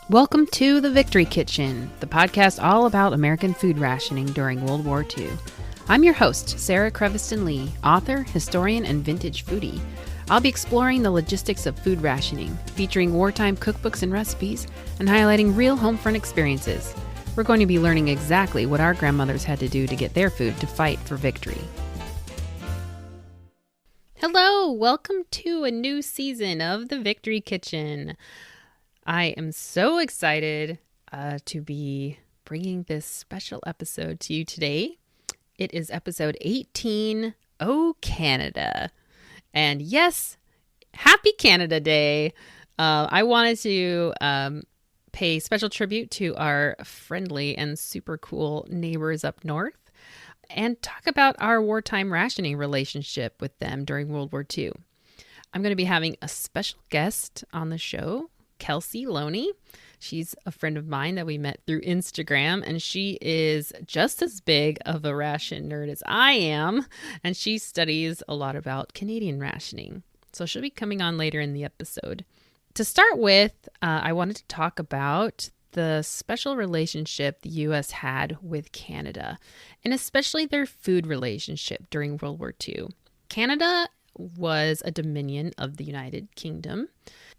Welcome to The Victory Kitchen, the podcast all about American food rationing during World War II. I'm your host, Sarah Creviston Lee, author, historian, and vintage foodie. I'll be exploring the logistics of food rationing, featuring wartime cookbooks and recipes, and highlighting real homefront experiences. We're going to be learning exactly what our grandmothers had to do to get their food to fight for victory. Hello, welcome to a new season of The Victory Kitchen. I am so excited to be bringing this special episode to you today. It is episode 18, Oh Canada. And yes, happy Canada Day. I wanted to pay special tribute to our friendly and super cool neighbors up north and talk about our wartime rationing relationship with them during World War II. I'm going to be having a special guest on the show, Kelsie Lonie. She's a friend of mine that we met through Instagram, and she is just as big of a ration nerd as I am, and she studies a lot about Canadian rationing. So she'll be coming on later in the episode. To start with, I wanted to talk about the special relationship the U.S. had with Canada, and especially their food relationship during World War II. Canada was a dominion of the United Kingdom.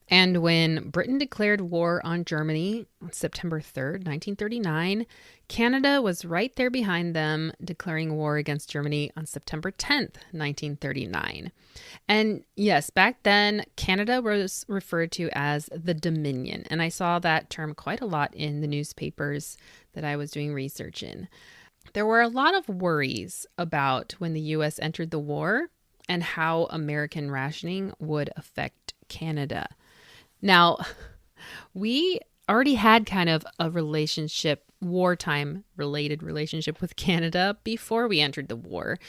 And when Britain declared war on Germany on September 3rd, 1939, Canada was right there behind them, declaring war against Germany on September 10th, 1939. And yes, back then, Canada was referred to as the Dominion. And I saw that term quite a lot in the newspapers that I was doing research in. There were a lot of worries about when the U.S. entered the war and how American rationing would affect Canada. Now, we already had kind of a wartime related relationship with Canada before we entered the war.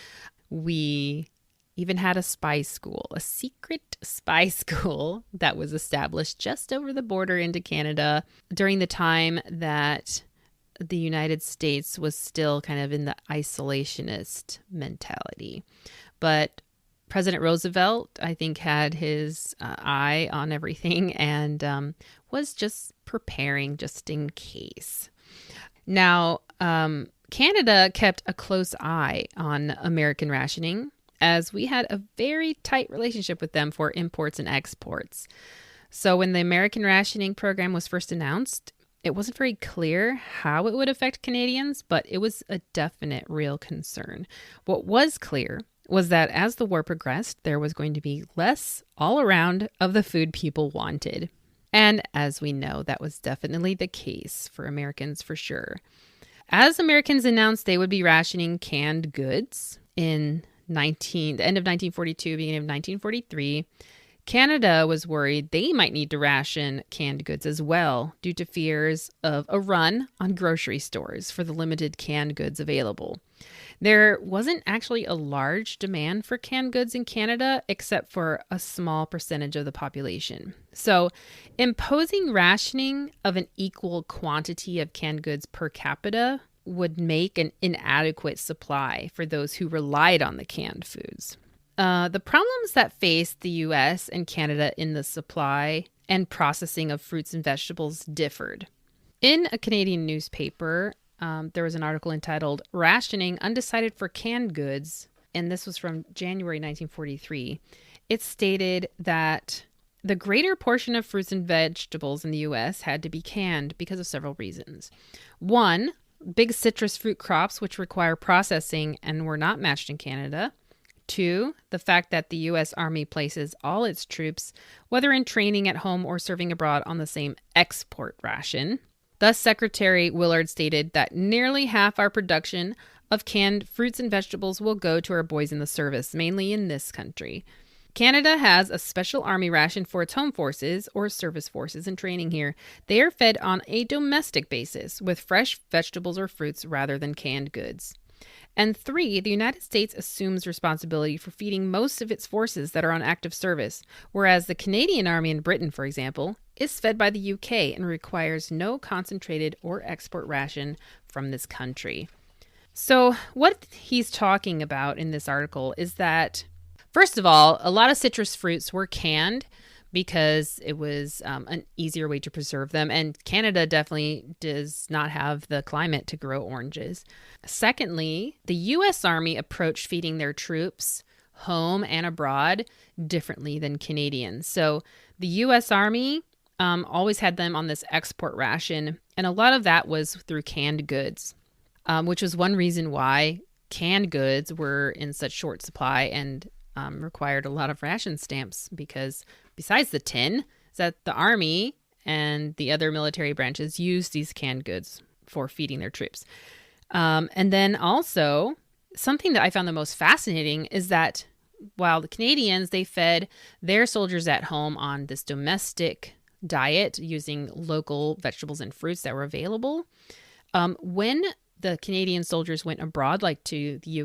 We even had a spy school, a secret spy school that was established just over the border into Canada during the time that the United States was still kind of in the isolationist mentality. But President Roosevelt, I think, had his eye on everything and was just preparing just in case. Now, Canada kept a close eye on American rationing as we had a very tight relationship with them for imports and exports. So when the American rationing program was first announced, it wasn't very clear how it would affect Canadians, but it was a definite real concern. What was clear was that as the war progressed, there was going to be less all around of the food people wanted. And as we know, that was definitely the case for Americans for sure. As Americans announced they would be rationing canned goods in the end of 1942, beginning of 1943, Canada was worried they might need to ration canned goods as well due to fears of a run on grocery stores for the limited canned goods available. There wasn't actually a large demand for canned goods in Canada, except for a small percentage of the population. So imposing rationing of an equal quantity of canned goods per capita would make an inadequate supply for those who relied on the canned foods. The problems that faced the U.S. and Canada in the supply and processing of fruits and vegetables differed. In a Canadian newspaper, there was an article entitled Rationing Undecided for Canned Goods, and this was from January 1943. It stated that the greater portion of fruits and vegetables in the U.S. had to be canned because of several reasons. One, big citrus fruit crops which require processing and were not matched in Canada. Two, the fact that the U.S. Army places all its troops, whether in training at home or serving abroad, on the same export ration. Thus, Secretary Willard stated that nearly half our production of canned fruits and vegetables will go to our boys in the service, mainly in this country. Canada has a special army ration for its home forces or service forces in training here. They are fed on a domestic basis with fresh vegetables or fruits rather than canned goods. And three, the United States assumes responsibility for feeding most of its forces that are on active service, whereas the Canadian Army in Britain, for example, is fed by the UK and requires no concentrated or export ration from this country. So what he's talking about in this article is that, first of all, a lot of citrus fruits were canned, because it was an easier way to preserve them. And Canada definitely does not have the climate to grow oranges. Secondly, the U.S. Army approached feeding their troops home and abroad differently than Canadians. So the U.S. Army always had them on this export ration, and a lot of that was through canned goods, which was one reason why canned goods were in such short supply and required a lot of ration stamps, because besides the tin, is that the Army and the other military branches used these canned goods for feeding their troops. And then also, something that I found the most fascinating is that while the Canadians, they fed their soldiers at home on this domestic diet using local vegetables and fruits that were available, when the Canadian soldiers went abroad, like to the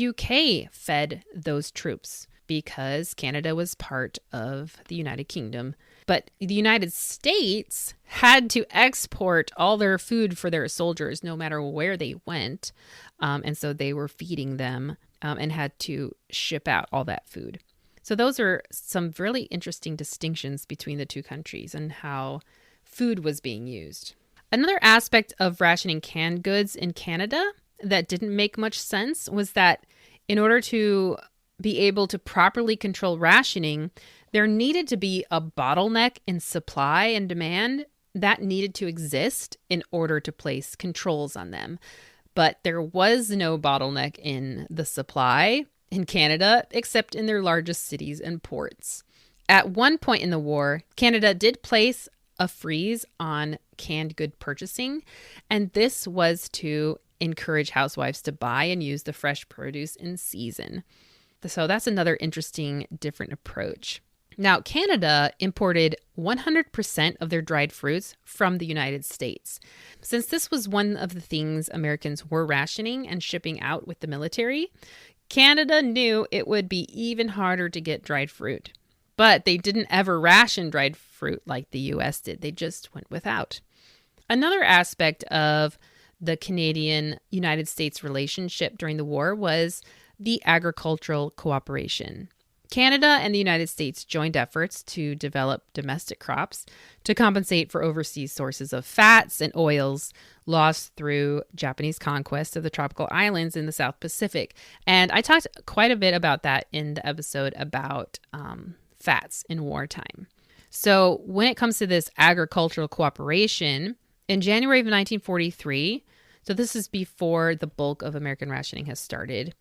UK fed those troops because Canada was part of the United Kingdom. But the United States had to export all their food for their soldiers no matter where they went. And so they were feeding them and had to ship out all that food. So those are some really interesting distinctions between the two countries and how food was being used. Another aspect of rationing canned goods in Canada that didn't make much sense was that in order to be able to properly control rationing, there needed to be a bottleneck in supply and demand that needed to exist in order to place controls on them. But there was no bottleneck in the supply in Canada, except in their largest cities and ports. At one point in the war, Canada did place a freeze on canned good purchasing, and this was to encourage housewives to buy and use the fresh produce in season. So that's another interesting, different approach. Now, Canada imported 100% of their dried fruits from the United States. Since this was one of the things Americans were rationing and shipping out with the military, Canada knew it would be even harder to get dried fruit. But they didn't ever ration dried fruit like the U.S. did. They just went without. Another aspect of the Canadian-United States relationship during the war was the agricultural cooperation. Canada and the United States joined efforts to develop domestic crops to compensate for overseas sources of fats and oils lost through Japanese conquest of the tropical islands in the South Pacific. And I talked quite a bit about that in the episode about fats in wartime. So when it comes to this agricultural cooperation, in January of 1943, so this is before the bulk of American rationing has started,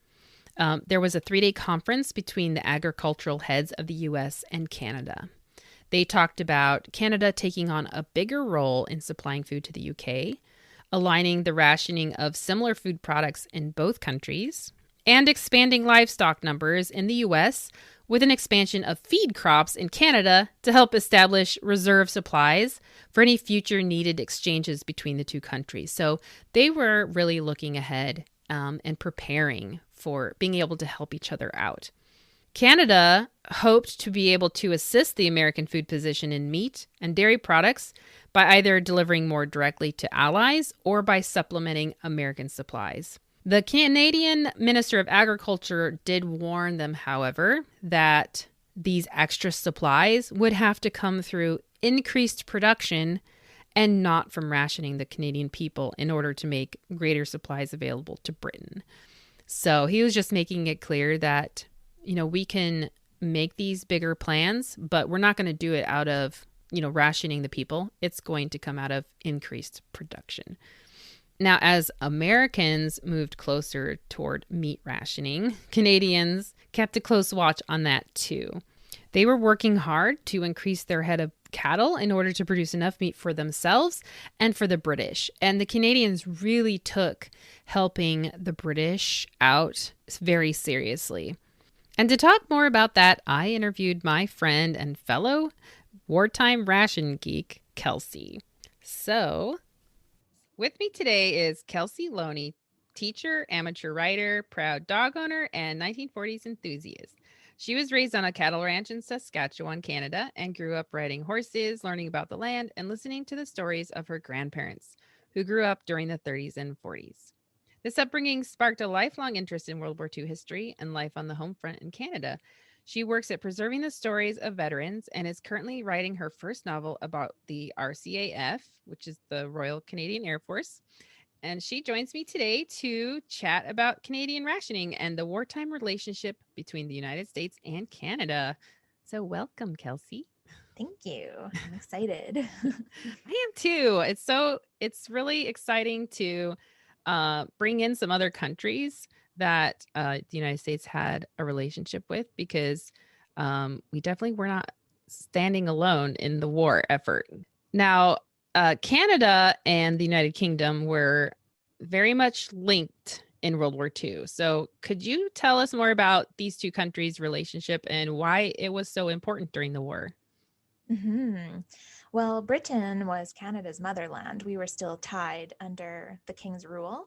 there was a 3-day conference between the agricultural heads of the U.S. and Canada. They talked about Canada taking on a bigger role in supplying food to the U.K., aligning the rationing of similar food products in both countries, and expanding livestock numbers in the U.S. with an expansion of feed crops in Canada to help establish reserve supplies for any future needed exchanges between the two countries. So they were really looking ahead and preparing for being able to help each other out. Canada hoped to be able to assist the American food position in meat and dairy products by either delivering more directly to allies or by supplementing American supplies. The Canadian Minister of Agriculture did warn them, however, that these extra supplies would have to come through increased production and not from rationing the Canadian people in order to make greater supplies available to Britain. So he was just making it clear that, we can make these bigger plans, but we're not going to do it out of, rationing the people. It's going to come out of increased production. Now, as Americans moved closer toward meat rationing, Canadians kept a close watch on that too. They were working hard to increase their head of cattle in order to produce enough meat for themselves and for the British. And the Canadians really took helping the British out very seriously. And to talk more about that, I interviewed my friend and fellow wartime ration geek, Kelsie. So, with me today is Kelsie Lonie, teacher, amateur writer, proud dog owner, and 1940s enthusiast. She was raised on a cattle ranch in Saskatchewan, Canada, and grew up riding horses, learning about the land, and listening to the stories of her grandparents, who grew up during the 30s and 40s. This upbringing sparked a lifelong interest in World War II history and life on the home front in Canada. She works at preserving the stories of veterans and is currently writing her first novel about the RCAF, which is the Royal Canadian Air Force. And she joins me today to chat about Canadian rationing and the wartime relationship between the United States and Canada. So, welcome, Kelsie. Thank you. I'm excited. I am too. It's really exciting to bring in some other countries that the United States had a relationship with because we definitely were not standing alone in the war effort. Now, Canada and the United Kingdom were very much linked in World War II. So, could you tell us more about these two countries' relationship and why it was so important during the war? hmm Well, Britain was Canada's motherland. We were still tied under the King's rule.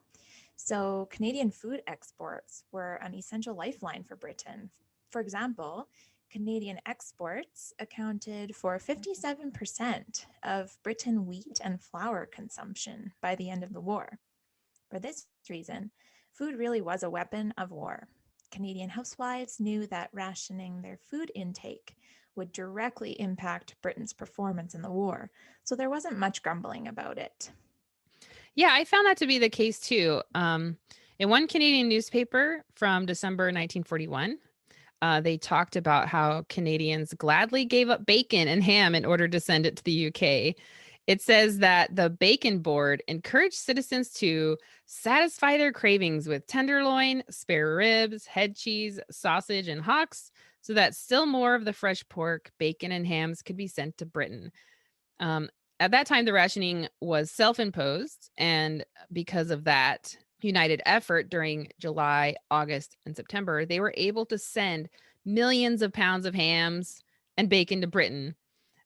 So, Canadian food exports were an essential lifeline for Britain. For example, Canadian exports accounted for 57% of Britain wheat and flour consumption by the end of the war. For this reason, food really was a weapon of war. Canadian housewives knew that rationing their food intake would directly impact Britain's performance in the war, so there wasn't much grumbling about it. Yeah, I found that to be the case too. In one Canadian newspaper from December 1941, they talked about how Canadians gladly gave up bacon and ham in order to send it to the UK. It says that the Bacon Board encouraged citizens to satisfy their cravings with tenderloin, spare ribs, head cheese, sausage, and hocks, so that still more of the fresh pork, bacon, and hams could be sent to Britain. Um, at that time, the rationing was self imposed. And because of that united effort during July, August, and September, they were able to send millions of pounds of hams and bacon to Britain.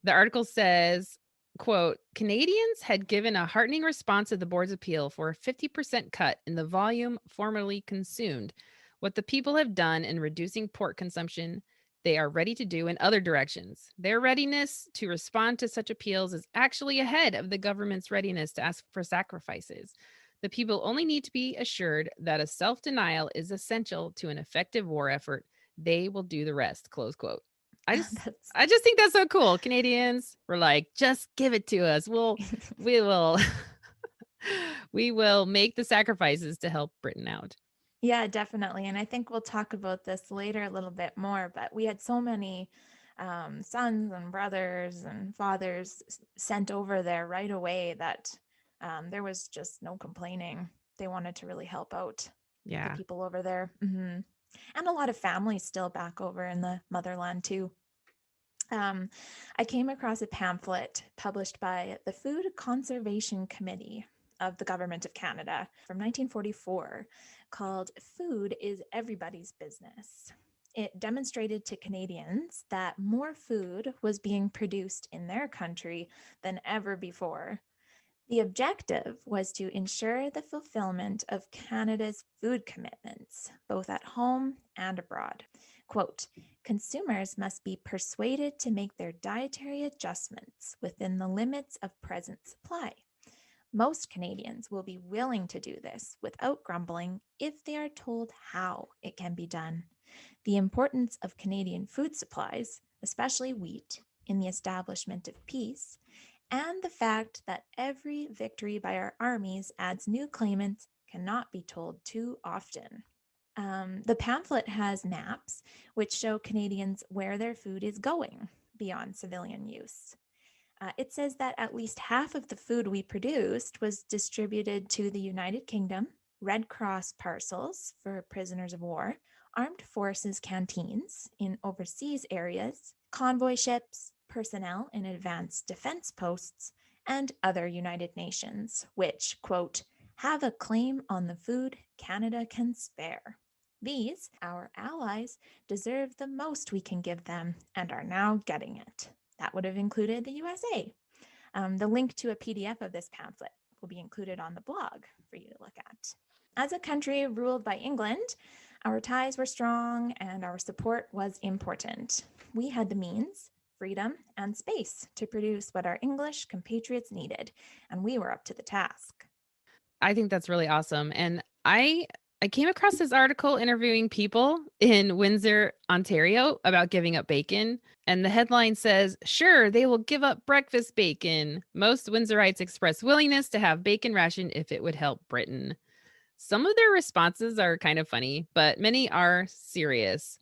The article says, quote, Canadians had given a heartening response to the board's appeal for a 50% cut in the volume formerly consumed. What the people have done in reducing pork consumption they are ready to do in other directions. Their readiness to respond to such appeals is actually ahead of the government's readiness to ask for sacrifices. The people only need to be assured that a self denial is essential to an effective war effort. They will do the rest. Close quote. I just That's I just think that's so cool. Canadians were like, just give it to us. We will we will make the sacrifices to help Britain out. Yeah, definitely. And I think we'll talk about this later a little bit more, but we had so many sons and brothers and fathers sent over there right away that there was just no complaining. They wanted to really help out the Yeah. people over there. And a lot of families still back over in the motherland too. Um, I came across a pamphlet published by the Food Conservation Committee of the Government of Canada from 1944 called Food is Everybody's Business. It demonstrated to Canadians that more food was being produced in their country than ever before. The objective was to ensure the fulfillment of Canada's food commitments, both at home and abroad. Quote, consumers must be persuaded to make their dietary adjustments within the limits of present supply. Most Canadians will be willing to do this without grumbling if they are told how it can be done. The importance of Canadian food supplies, especially wheat, in the establishment of peace, and the fact that every victory by our armies adds new claimants cannot be told too often. The pamphlet has maps which show Canadians where their food is going beyond civilian use. It says that at least half of the food we produced was distributed to the United Kingdom, Red Cross parcels for prisoners of war, armed forces canteens in overseas areas, convoy ships, personnel in advanced defense posts, and other United Nations, which, quote, have a claim on the food Canada can spare. These, our allies, deserve the most we can give them and are now getting it. That would have included the USA. The link to a PDF of this pamphlet will be included on the blog for you to look at. As a country ruled by England, our ties were strong and our support was important. We had the means, freedom, and space to produce what our English compatriots needed, and we were up to the task. I think that's really awesome. And I I came across this article interviewing people in Windsor, Ontario about giving up bacon. And the headline says, sure, they will give up breakfast bacon. Most Windsorites express willingness to have bacon ration if it would help Britain. Some of their responses are kind of funny, but many are serious.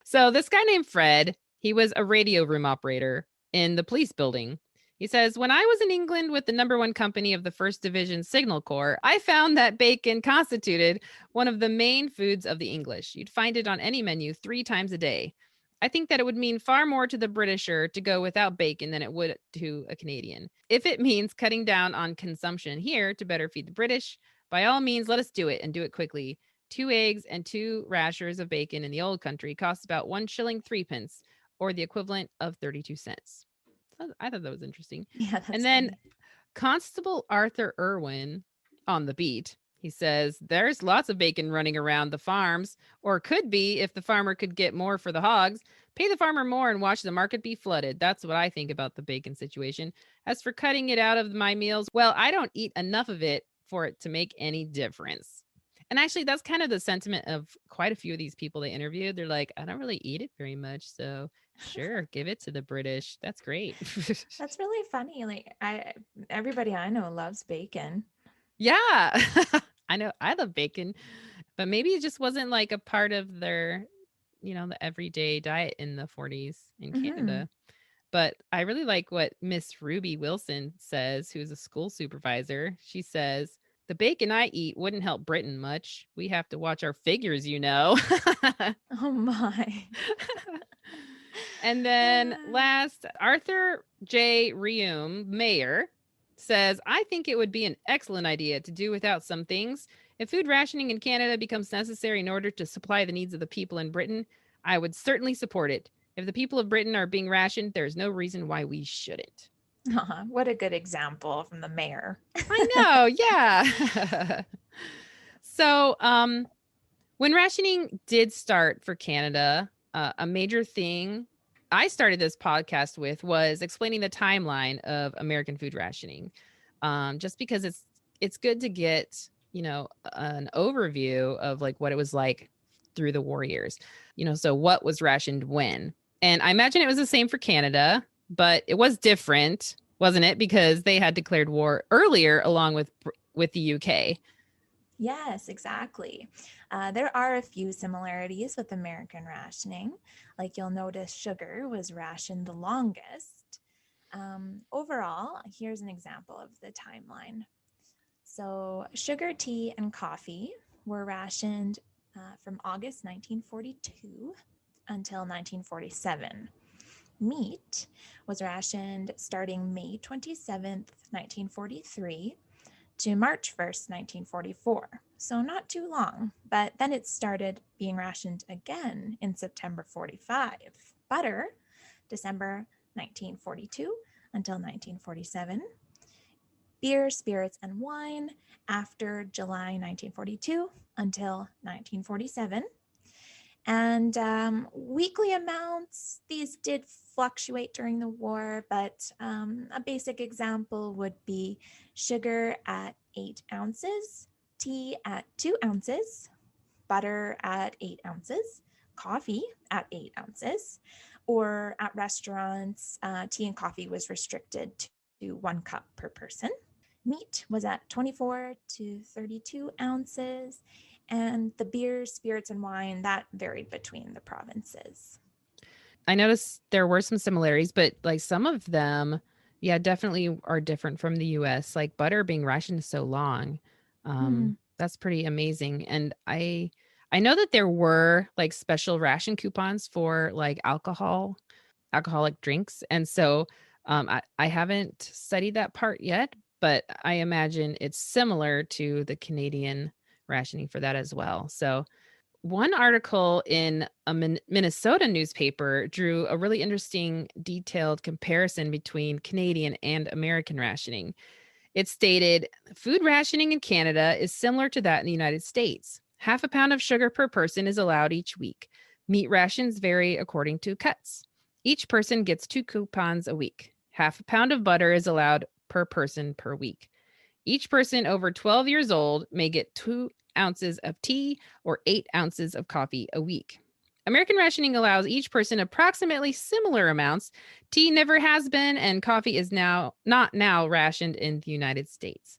So this guy named Fred, he was a radio room operator in the police building. He says, when I was in England with the number one company of the 1st Division Signal Corps, I found that bacon constituted one of the main foods of the English. You'd find it on any menu 3 times a day. I think that it would mean far more to the Britisher to go without bacon than it would to a Canadian. If it means cutting down on consumption here to better feed the British, by all means, let us do it and do it quickly. 2 eggs and 2 rashers of bacon in the old country cost about 1 shilling 3 pence, or the equivalent of 32 cents. So I thought that was interesting. Yeah, And that's then funny. Constable Arthur Irwin on the beat, he says, there's lots of bacon running around the farms, or could be if the farmer could get more for the hogs. Pay the farmer more and watch the market be flooded. That's what I think about the bacon situation. As for cutting it out of my meals, well, I don't eat enough of it for it to make any difference. And actually, that's kind of the sentiment of quite a few of these people they interviewed. They're like, I don't really eat it very much. So sure, give it to the British. That's great. That's really funny. Like everybody I know loves bacon. Yeah. I know I love bacon, but maybe it just wasn't like a part of their, the everyday diet in the 40s in Hmm. Canada. But I really like what Miss Ruby Wilson says, who's a school supervisor. She says, the bacon I eat wouldn't help Britain much. We have to watch our figures. Oh my. And then last, Arthur J. Reume, mayor, says, I think it would be an excellent idea to do without some things. If food rationing in Canada becomes necessary in order to supply the needs of the people in Britain, I would certainly support it. If the people of Britain are being rationed, there's no reason why we shouldn't. What a good example from the mayor. I know, yeah. So, when rationing did start for Canada, a major thing I started this podcast with was explaining the timeline of American food rationing, just because it's good to get an overview of like what it was like through the war years. So what was rationed when, and I imagine it was the same for Canada, but it was different, wasn't it? Because they had declared war earlier, along with the UK. Yes, exactly. There are a few similarities with American rationing. Like you'll notice sugar was rationed the longest. Overall, here's an example of the timeline. So, sugar, tea, and coffee were rationed from August 1942 until 1947. Meat was rationed starting May 27th, 1943 to March 1st, 1944. So not too long, but then it started being rationed again in September 45. Butter, December 1942 until 1947. Beer, spirits, and wine after July 1942 until 1947. And weekly amounts, these did fluctuate during the war, but a basic example would be sugar at 8 ounces, tea at 2 ounces, butter at 8 ounces, coffee at 8 ounces, or at restaurants, tea and coffee was restricted to 1 cup per person. Meat was at 24 to 32 ounces, and the beer, spirits, and wine, that varied between the provinces. I noticed there were some similarities, but like some of them, yeah, definitely are different from the US. Like butter being rationed so long. Hmm. That's pretty amazing. And I know that there were like special ration coupons for like alcoholic drinks. And so I haven't studied that part yet, but I imagine it's similar to the Canadian rationing for that as well. So one article in a Minnesota newspaper drew a really interesting, detailed comparison between Canadian and American rationing. It stated food rationing in Canada is similar to that in the United States. Half a pound of sugar per person is allowed each week. Meat rations vary according to cuts. Each person gets 2 coupons a week. Half a pound of butter is allowed per person per week. Each person over 12 years old may get ounces of tea or 8 ounces of coffee a week. American rationing allows each person approximately similar amounts. Tea never has been, and coffee is not now rationed in the United States.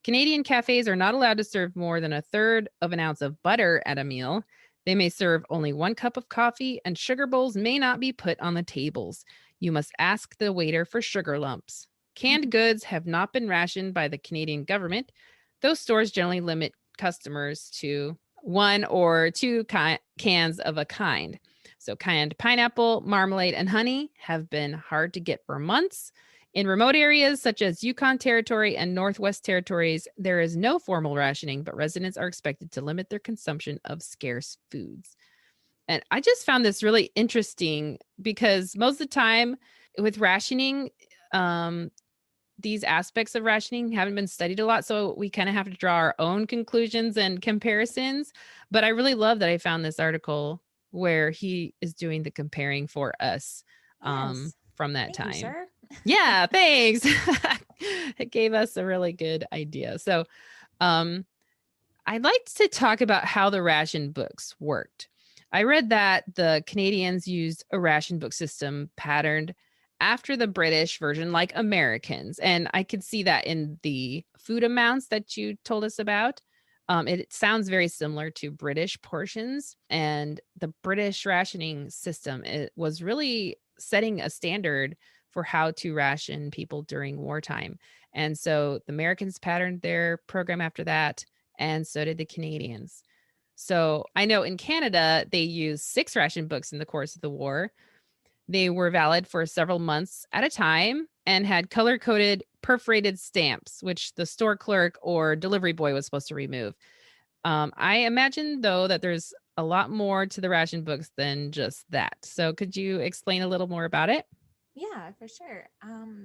Canadian cafes are not allowed to serve more than a third of an ounce of butter at a meal. They may serve only 1 cup of coffee, and sugar bowls may not be put on the tables. You must ask the waiter for sugar lumps. Canned goods have not been rationed by the Canadian government. Those stores generally limit customers to 1 or 2 cans of a kind. So, canned pineapple, marmalade, and honey have been hard to get for months. In remote areas such as Yukon Territory and Northwest Territories, there is no formal rationing, but residents are expected to limit their consumption of scarce foods. And I just found this really interesting because most of the time with rationing, um, these aspects of rationing haven't been studied a lot. So we kind of have to draw our own conclusions and comparisons. But I really love that I found this article where he is doing the comparing for us Yes. from that Thank you, time. sir. Yeah, thanks. It gave us a really good idea. So I'd like to talk about how the ration books worked. I read that the Canadians used a ration book system patterned after the British version, like Americans. And I could see that in the food amounts that you told us about. It sounds very similar to British portions. And the British rationing system, it was really setting a standard for how to ration people during wartime. And so the Americans patterned their program after that, and so did the Canadians. So I know in Canada, they used 6 ration books in the course of the war. They were valid for several months at a time and had color coded perforated stamps, which the store clerk or delivery boy was supposed to remove. I imagine, though, that there's a lot more to the ration books than just that. So could you explain a little more about it? Yeah, for sure.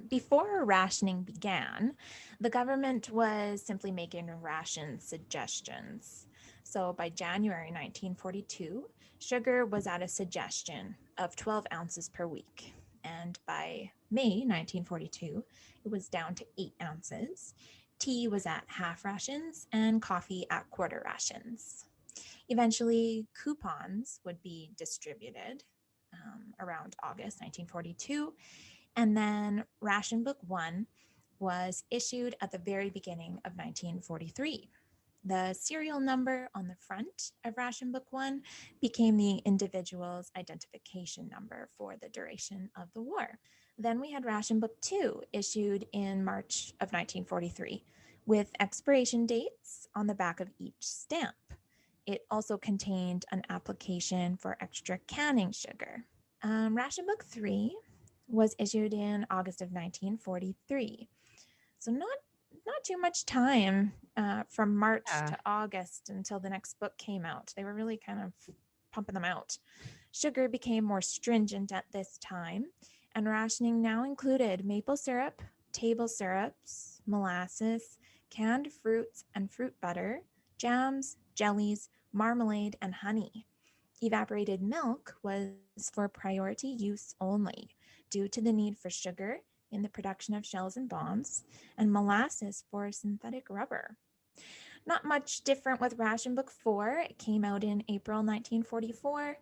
Before rationing began, the government was simply making ration suggestions. So by January 1942, sugar was at a suggestion of 12 ounces per week. And by May 1942, it was down to 8 ounces. Tea was at half rations and coffee at quarter rations. Eventually, coupons would be distributed around August 1942. And then Ration Book 1 was issued at the very beginning of 1943. The serial number on the front of Ration Book 1 became the individual's identification number for the duration of the war. Then we had Ration Book 2 issued in March of 1943 with expiration dates on the back of each stamp. It also contained an application for extra canning sugar. Ration Book 3 was issued in August of 1943. So not too much time from March Yeah. to August until the next book came out. They were really kind of pumping them out. Sugar became more stringent at this time, and rationing now included maple syrup, table syrups, molasses, canned fruits and fruit butter, jams, jellies, marmalade, and honey. Evaporated milk was for priority use only due to the need for sugar in the production of shells and bombs, and molasses for synthetic rubber. Not much different with Ration Book 4. It came out in April 1944,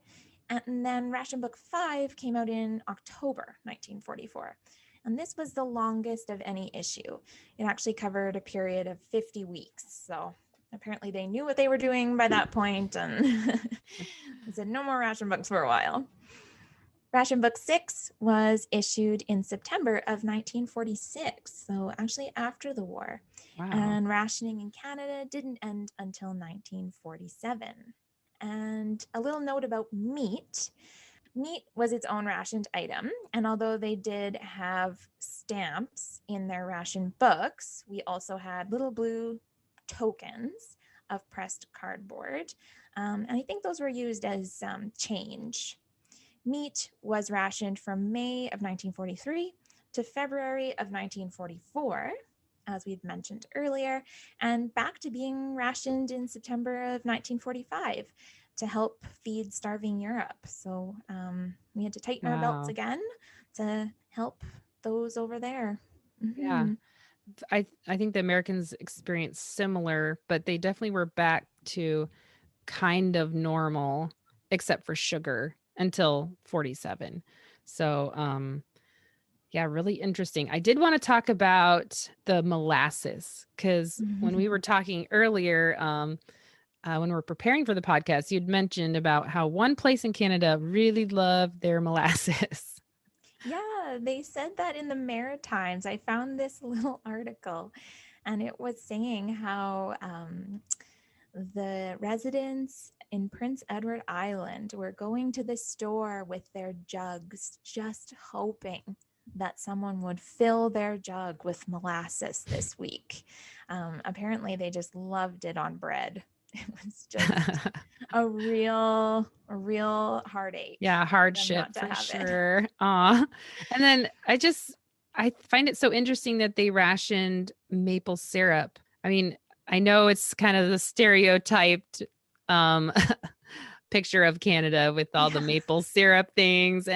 and then Ration Book 5 came out in October 1944. And this was the longest of any issue. It actually covered a period of 50 weeks. So apparently they knew what they were doing by that point and said no more ration books for a while. Ration Book 6 was issued in September of 1946, so actually after the war. Wow. And rationing in Canada didn't end until 1947. And a little note about meat. Meat was its own rationed item, and although they did have stamps in their ration books, we also had little blue tokens of pressed cardboard. And I think those were used as change. Meat was rationed from May of 1943 to February of 1944, as we've mentioned earlier, and back to being rationed in September of 1945 to help feed starving Europe. So we had to tighten our belts Wow. again to help those over there. Yeah. Mm-hmm. I think the Americans experienced similar, but they definitely were back to kind of normal, except for sugar until 47. So, yeah, really interesting. I did want to talk about the molasses because when we were talking earlier, when we were preparing for the podcast, you'd mentioned about how one place in Canada really loved their molasses. Yeah, they said that in the Maritimes. I found this little article and it was saying how the residents in Prince Edward Island were going to the store with their jugs, just hoping that someone would fill their jug with molasses this week. Apparently, they just loved it on bread. It was just a real heartache Yeah, for them hardship not to for have it. sure. Aw. And then I find it so interesting that they rationed maple syrup. I mean, I know it's kind of the stereotyped um picture of Canada with all the Yeah. maple syrup things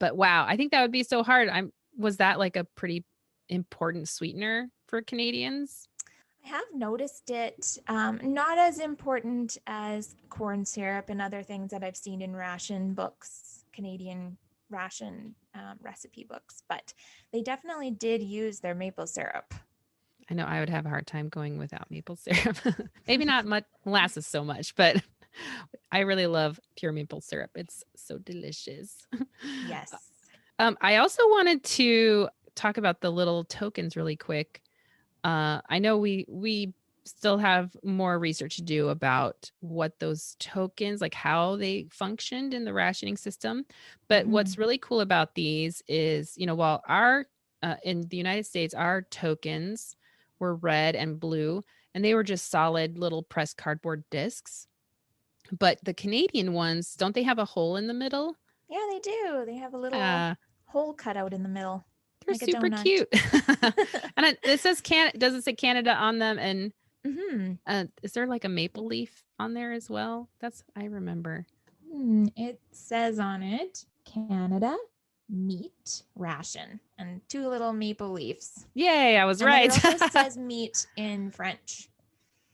but wow, I think that would be so hard. Was that like a pretty important sweetener for Canadians? I have noticed it not as important as corn syrup and other things that I've seen in ration books, Canadian ration recipe books, but they definitely did use their maple syrup. I know I would have a hard time going without maple syrup. Maybe not much molasses so much, but I really love pure maple syrup. It's so delicious. Yes. I also wanted to talk about the little tokens really quick. I know we still have more research to do about what those tokens, like how they functioned in the rationing system. But Mm-hmm. what's really cool about these is, while our in the United States, our tokens were red and blue, and they were just solid little pressed cardboard discs. But the Canadian ones, don't they have a hole in the middle? Yeah, they do. They have a little Uh, hole cut out in the middle, they're like a super donut. cute. And it says does it say Canada on them? And Mm-hmm. is there like a maple leaf on there as well? That's I remember. It says on it Canada meat ration and two little maple leaves. Yay, I was And then it right. also says meat in French.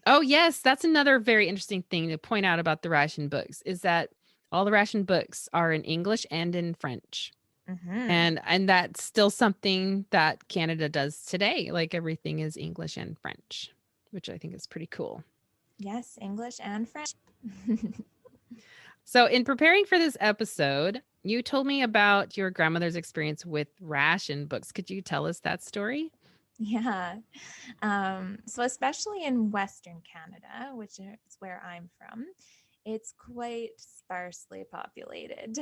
Oh, yes, that's another very interesting thing to point out about the ration books is that all the ration books are in English and in French. Mm-hmm. And that's still something that Canada does today. Like everything is English and French, which I think is pretty cool. Yes, English and French. So, in preparing for this episode, you told me about your grandmother's experience with ration books. Could you tell us that story? Yeah. So, especially in Western Canada, which is where I'm from, it's quite sparsely populated.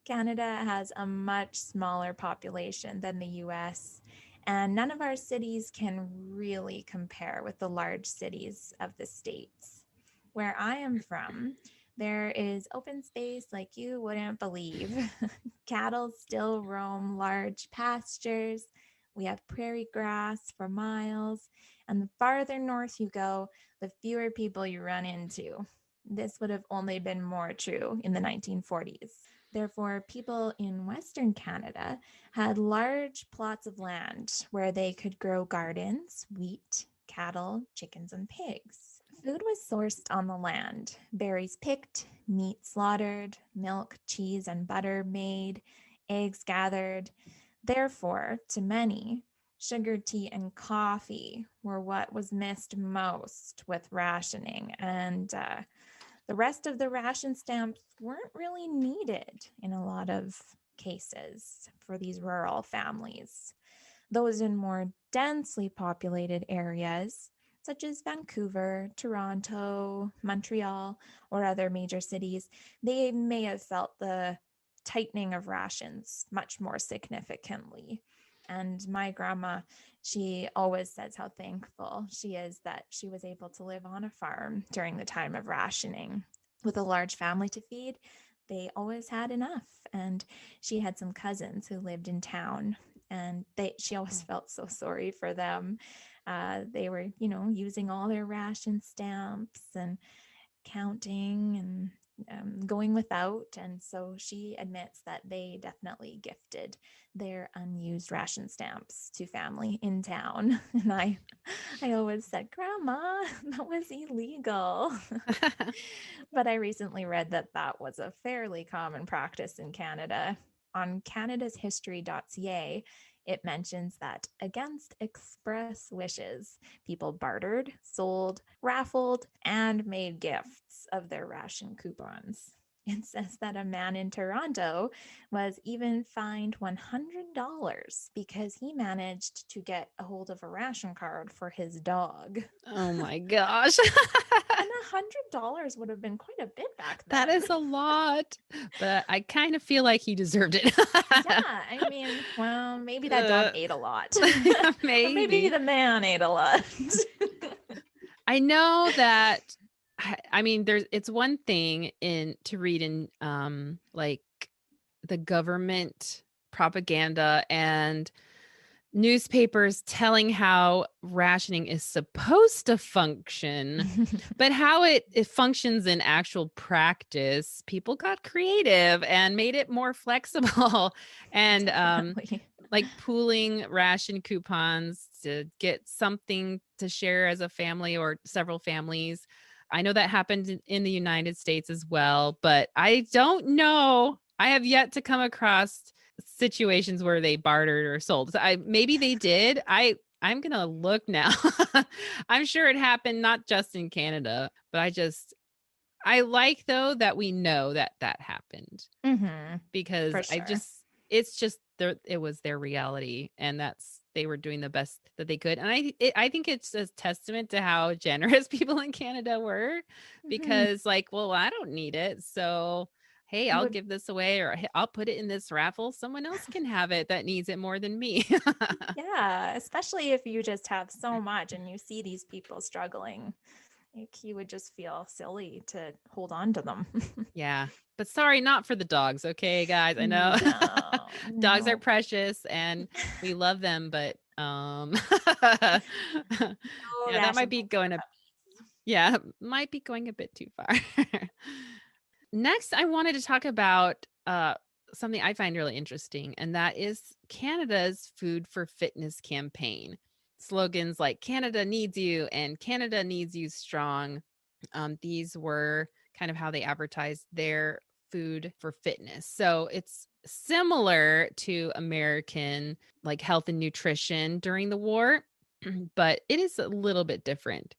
Canada has a much smaller population than the US, and none of our cities can really compare with the large cities of the States. Where I am from, there is open space like you wouldn't believe. Cattle still roam large pastures. We have prairie grass for miles. And the farther north you go, the fewer people you run into. This would have only been more true in the 1940s. Therefore, people in Western Canada had large plots of land where they could grow gardens, wheat, cattle, chickens, and pigs. Food was sourced on the land, berries picked, meat slaughtered, milk, cheese, and butter made, eggs gathered. Therefore, to many, sugar, tea, and coffee were what was missed most with rationing, and the rest of the ration stamps weren't really needed in a lot of cases for these rural families. Those in more densely populated areas, such as Vancouver, Toronto, Montreal, or other major cities, they may have felt the tightening of rations much more significantly. And my grandma, she always says how thankful she is that she was able to live on a farm during the time of rationing. With a large family to feed, they always had enough. And she had some cousins who lived in town, and she always felt so sorry for them. They were, using all their ration stamps and counting, and going without. And so she admits that they definitely gifted their unused ration stamps to family in town. And I always said, Grandma, that was illegal. But I recently read that that was a fairly common practice in Canada. On canadashistory.ca, it mentions that against express wishes, people bartered, sold, raffled, and made gifts of their ration coupons. It says that a man in Toronto was even fined $100 because he managed to get a hold of a ration card for his dog. Oh my gosh. And $100 would have been quite a bit back then. That is a lot, but I kind of feel like he deserved it. Yeah, I mean, well, maybe that dog ate a lot. Or maybe Maybe. the man ate a lot. I know that, I mean, it's one thing to read in like the government propaganda and newspapers telling how rationing is supposed to function, but how it functions in actual practice, people got creative and made it more flexible and Definitely. like pooling ration coupons to get something to share as a family or several families. I know that happened in the United States as well, but I don't know. I have yet to come across situations where they bartered or sold. So maybe they did. I'm gonna look now. I'm sure it happened not just in Canada, but I like though that we know that that happened because For sure. it's just it was their reality, and they were doing the best that they could. And I think it's a testament to how generous people in Canada were, Mhm. because like, well, I don't need it, so hey, I'll Would give this away, or hey, I'll put it in this raffle. Someone else can have it that needs it more than me. Yeah, especially if you just have so much and you see these people struggling, like you would just feel silly to hold on to them. Yeah. But sorry, not for the dogs. Okay, guys. I know No, dogs are no, precious and we love them, but no yeah, that ration might be bags for going a puppies. yeah, might be going a bit too far. Next, I wanted to talk about something I find really interesting, and that is Canada's Food for Fitness campaign. Slogans like Canada needs you and Canada needs you strong. These were kind of how they advertised their food for fitness. So it's similar to American like health and nutrition during the war, but it is a little bit different.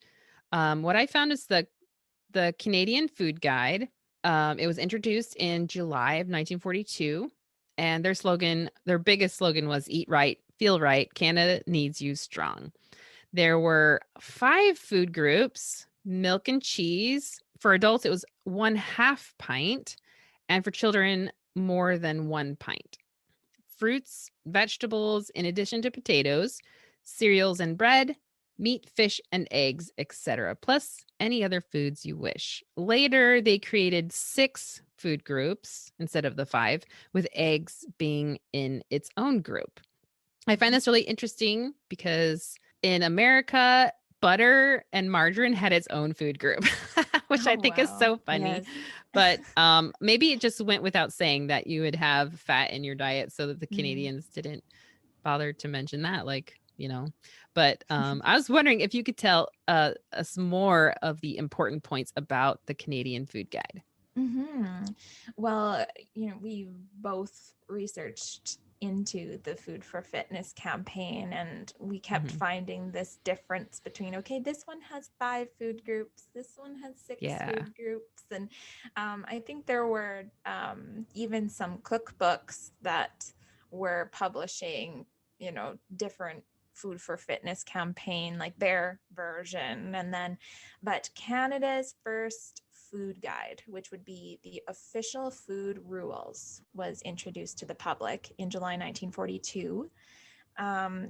What I found is the Canadian Food Guide. It was introduced in July of 1942, and their biggest slogan was "Eat right, feel right. Canada needs you strong." There were 5 food groups: milk and cheese. For adults, it was 1/2 pint, and for children, more than 1 pint. Fruits, vegetables, in addition to potatoes, cereals and bread, meat, fish, and eggs, etc., plus any other foods you wish. Later, they created 6 food groups instead of the 5, with eggs being in its own group. I find this really interesting because in America, butter and margarine had its own food group, which I Oh, think is wow. so funny. Yes. But maybe it just went without saying that you would have fat in your diet so that the Mm. Canadians didn't bother to mention that, like, you know. But I was wondering if you could tell us more of the important points about the Canadian Food Guide. hmm Well, we both researched into the Food for Fitness campaign, and we kept Hmm. finding this difference between, okay, this one has 5 food groups, this one has six Yeah. food groups. And I think there were even some cookbooks that were publishing, different Food for Fitness campaign, like their version. And then, but Canada's first food guide, which would be the official food rules, was introduced to the public in July 1942.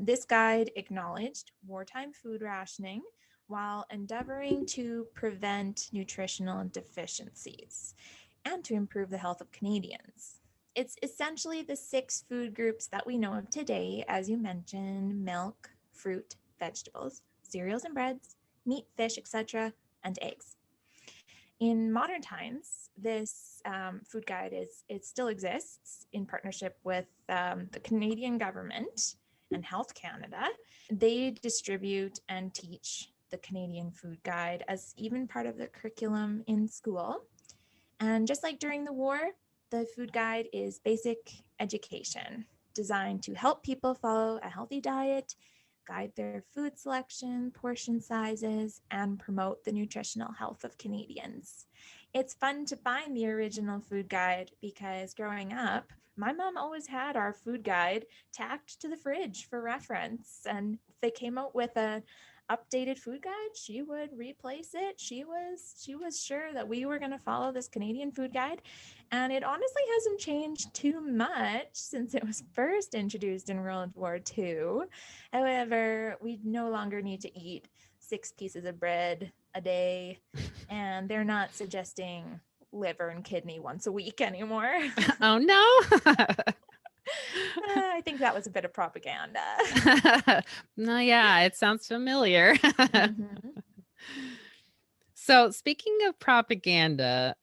This guide acknowledged wartime food rationing while endeavoring to prevent nutritional deficiencies and to improve the health of Canadians. It's essentially the 6 food groups that we know of today, as you mentioned: milk, fruit, vegetables, cereals and breads, meat, fish, etc., and eggs. In modern times, this food guide it still exists in partnership with the Canadian government and Health Canada. They distribute and teach the Canadian food guide as even part of the curriculum in school. And just like during the war, the food guide is basic education designed to help people follow a healthy diet, guide their food selection, portion sizes, and promote the nutritional health of Canadians. It's fun to find the original food guide because growing up, my mom always had our food guide tacked to the fridge for reference. And if they came out with a updated food guide, she would replace it. She was sure that we were going to follow this Canadian food guide, and it honestly hasn't changed too much since it was first introduced in World War II. However, we no longer need to eat 6 pieces of bread a day, and they're not suggesting liver and kidney once a week anymore. Oh, no. I think that was a bit of propaganda. No, yeah, it sounds familiar. Mhm. So, speaking of propaganda,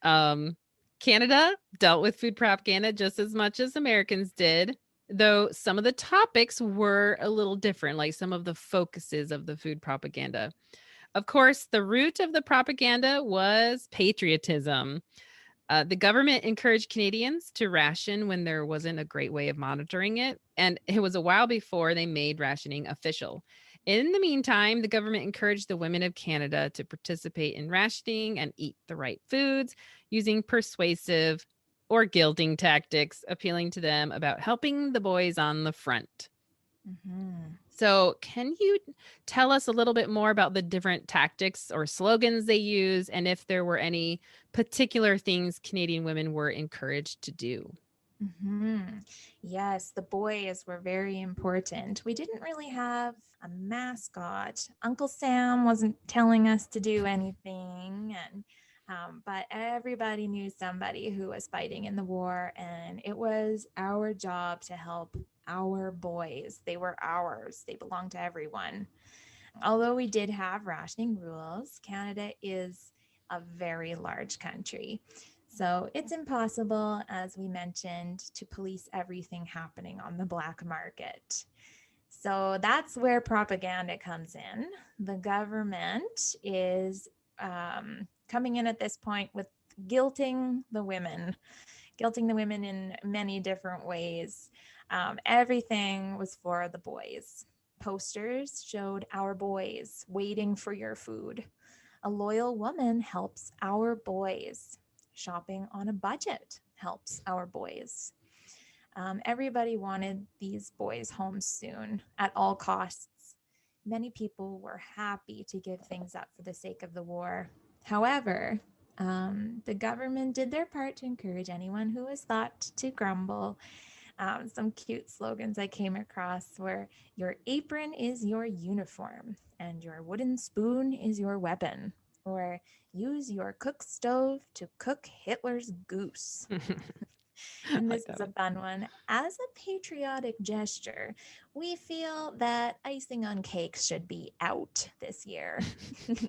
Canada dealt with food propaganda just as much as Americans did, though some of the topics were a little different, like some of the focuses of the food propaganda. Of course, the root of the propaganda was patriotism. The government encouraged Canadians to ration when there wasn't a great way of monitoring it. And it was a while before they made rationing official. In the meantime, the government encouraged the women of Canada to participate in rationing and eat the right foods using persuasive or guilting tactics, appealing to them about helping the boys on the front. Mhm. So, can you tell us a little bit more about the different tactics or slogans they use and if there were any particular things Canadian women were encouraged to do? Mm-hmm. Yes, the boys were very important. We didn't really have a mascot. Uncle Sam wasn't telling us to do anything, and but everybody knew somebody who was fighting in the war, and it was our job to help our boys. They were ours. They belonged to everyone. Although we did have rationing rules, Canada is a very large country. So it's impossible, as we mentioned, to police everything happening on the black market. So that's where propaganda comes in. The government is coming in at this point with guilting the women in many different ways. Everything was for the boys. Posters showed our boys waiting for your food. A loyal woman helps our boys. Shopping on a budget helps our boys. Everybody wanted these boys home soon at all costs. Many people were happy to give things up for the sake of the war. However, the government did their part to encourage anyone who was thought to grumble. Some cute slogans I came across were "Your apron is your uniform," and "Your wooden spoon is your weapon," or "Use your cook stove to cook Hitler's goose." I And like this that is a one. fun one. As a patriotic gesture, we feel that icing on cakes should be out this year.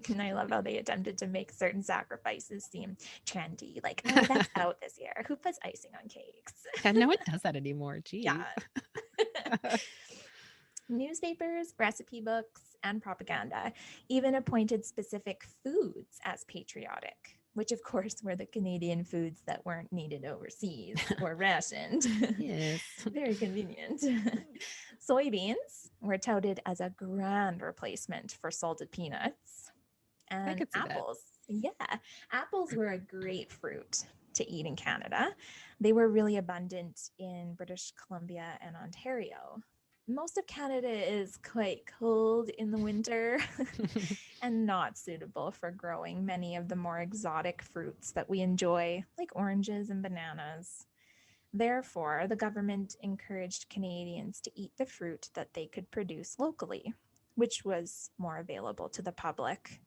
And I love how they attempted to make certain sacrifices seem trendy. Like, oh, that's out this year. Who puts icing on cakes? Yeah, no one does that anymore. Yeah. Geez. Newspapers, recipe books, and propaganda even appointed specific foods as patriotic, which of course were the Canadian foods that weren't needed overseas or rationed. Yes. Very convenient. Soybeans were touted as a grand replacement for salted peanuts. I And could see that. apples, yeah, apples were a great fruit to eat in Canada. They were really abundant in British Columbia and Ontario. Most of Canada is quite cold in the winter and not suitable for growing many of the more exotic fruits that we enjoy, like oranges and bananas. Therefore, the government encouraged Canadians to eat the fruit that they could produce locally, which was more available to the public.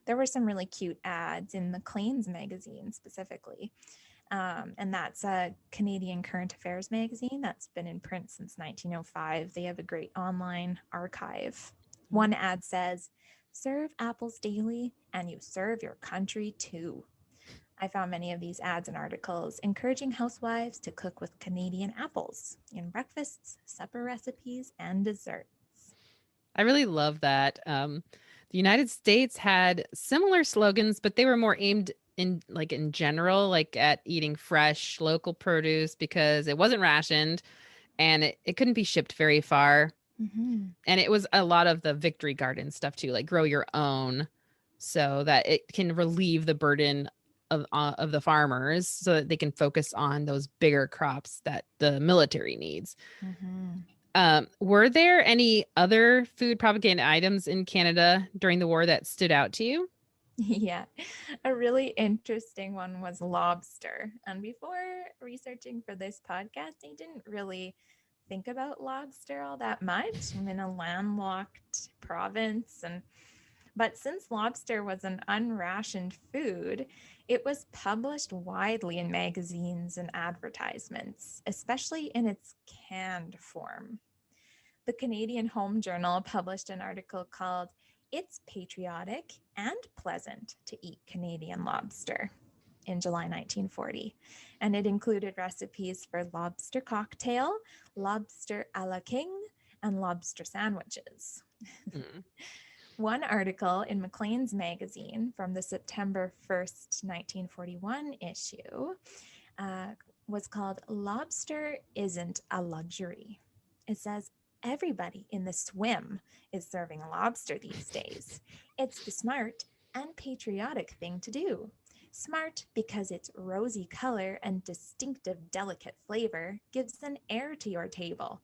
There were some really cute ads in the Claims magazine specifically. And that's a Canadian current affairs magazine that's been in print since 1905. They have a great online archive. One ad says, "Serve apples daily and you serve your country too." I found many of these ads and articles encouraging housewives to cook with Canadian apples in breakfasts, supper recipes, and desserts. I really love that. The United States had similar slogans, but they were more aimed in general, like at eating fresh local produce because it wasn't rationed and it couldn't be shipped very far. Mm-hmm. And it was a lot of the victory garden stuff too, like grow your own so that it can relieve the burden of the farmers so that they can focus on those bigger crops that the military needs. Mm-hmm. Were there any other food propaganda items in Canada during the war that stood out to you? Yeah, a really interesting one was lobster. And before researching for this podcast, I didn't really think about lobster all that much. I'm in a landlocked province, and but since lobster was an unrationed food, it was published widely in magazines and advertisements, especially in its canned form. The Canadian Home Journal published an article called "It's Patriotic and Pleasant to Eat Canadian Lobster" in July 1940, and it included recipes for lobster cocktail, lobster a la king, and lobster sandwiches. Mm. One article in Maclean's magazine from the September 1st, 1941 issue was called "Lobster Isn't a Luxury." It says, "Everybody in the swim is serving lobster these days. It's the smart and patriotic thing to do. Smart because its rosy color and distinctive delicate flavor gives an air to your table.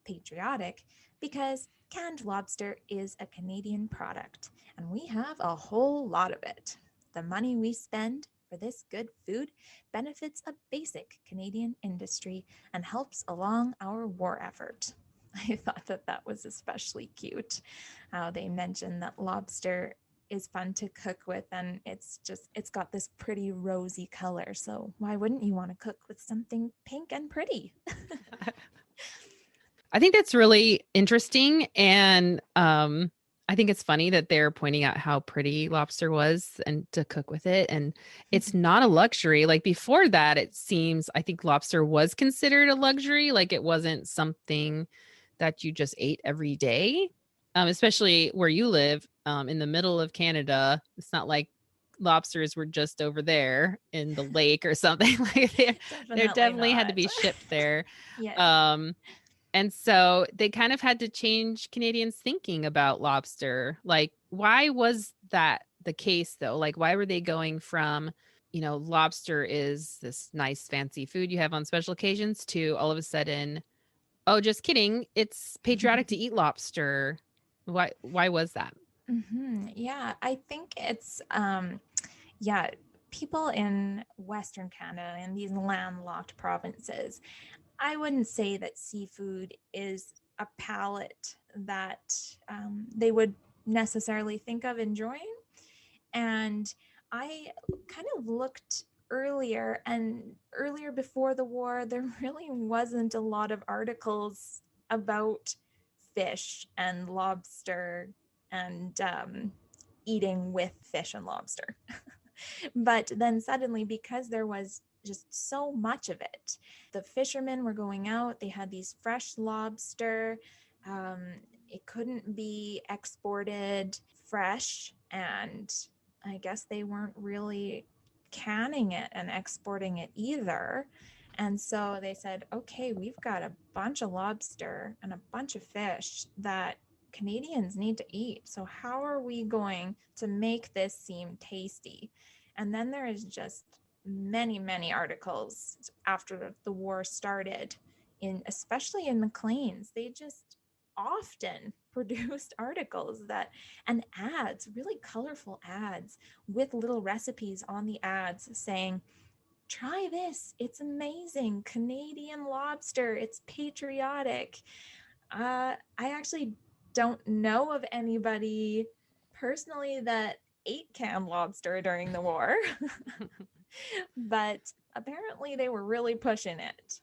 Patriotic because canned lobster is a Canadian product, and we have a whole lot of it. The money we spend for this good food benefits a basic Canadian industry and helps along our war effort." I thought that that was especially cute. How they mentioned that lobster is fun to cook with, and it's got this pretty rosy color. So why wouldn't you want to cook with something pink and pretty? I think that's really interesting. And I think it's funny that they're pointing out how pretty lobster was and to cook with it. And it's not a luxury. Like before that, it seems, I think lobster was considered a luxury. Like it wasn't something that you just ate every day, especially where you live in the middle of Canada. It's not like lobsters were just over there in the lake or something. Like they Definitely definitely had to not. be shipped there. Yes. Um, and so they kind of had to change Canadians' thinking about lobster. Like, why was that the case, though? Like, why were they going from, lobster is this nice, fancy food you have on special occasions to all of a sudden, oh, just kidding. It's patriotic to eat lobster. Why was that? Yeah, I think it's yeah, people in Western Canada in these landlocked provinces, I wouldn't say that seafood is a palate that they would necessarily think of enjoying. And I kind of looked earlier, and earlier before the war, there really wasn't a lot of articles about fish and lobster and eating with fish and lobster. But then suddenly, because there was just so much of it, the fishermen were going out, they had these fresh lobster. Um, it couldn't be exported fresh, and I guess they weren't really canning it and exporting it either. And so they said, okay, we've got a bunch of lobster and a bunch of fish that Canadians need to eat. So, how are we going to make this seem tasty? And then there is just many, many articles after the war started, especially in Maclean's. They just often produced articles and ads, really colorful ads with little recipes on the ads saying, "Try this, it's amazing, Canadian lobster, it's patriotic." I actually don't know of anybody personally that ate canned lobster during the war, but apparently they were really pushing it.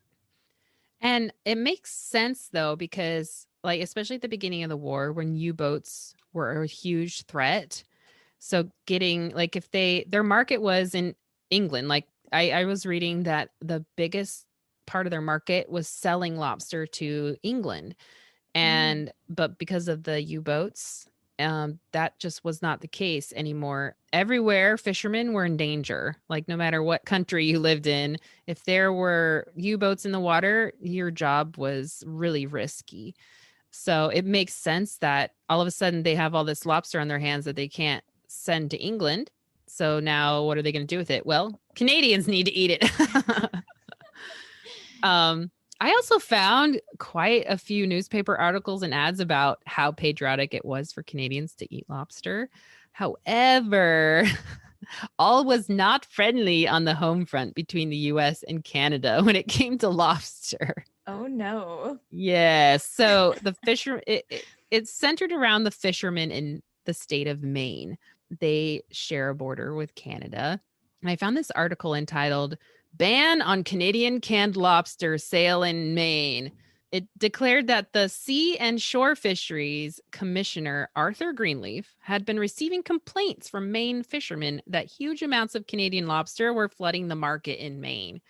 And it makes sense though, because like especially at the beginning of the war when U-boats were a huge threat. So getting like if their market was in England. Like I was reading that the biggest part of their market was selling lobster to England. Mm. But because of the U-boats, that just was not the case anymore. Everywhere, fishermen were in danger. Like no matter what country you lived in, if there were U-boats in the water, your job was really risky. So it makes sense that all of a sudden they have all this lobster on their hands that they can't send to England. So now what are they going to do with it? Well, Canadians need to eat it. I also found quite a few newspaper articles and ads about how patriotic it was for Canadians to eat lobster. However, all was not friendly on the home front between the US and Canada when it came to lobster. Oh no. Yes. So it's centered around the fishermen in the state of Maine. They share a border with Canada. And I found this article entitled Ban on Canadian Canned Lobster Sale in Maine. It declared that the Sea and Shore Fisheries Commissioner, Arthur Greenleaf, had been receiving complaints from Maine fishermen that huge amounts of Canadian lobster were flooding the market in Maine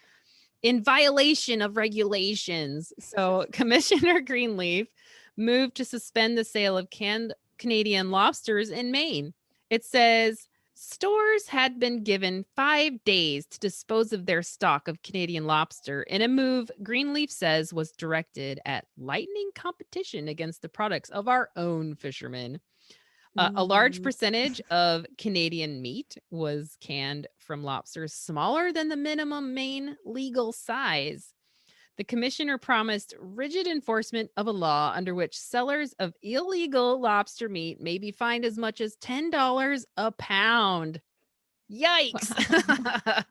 in violation of regulations. So Commissioner Greenleaf moved to suspend the sale of canned Canadian lobsters in Maine. It says stores had been given 5 days to dispose of their stock of Canadian lobster in a move Greenleaf says was directed at lightening competition against the products of our own fishermen. A large Ooh. percentage of Canadian meat was canned from lobsters smaller than the minimum Maine legal size. The commissioner promised rigid enforcement of a law under which sellers of illegal lobster meat may be fined as much as $10 a pound. Wow. Yikes.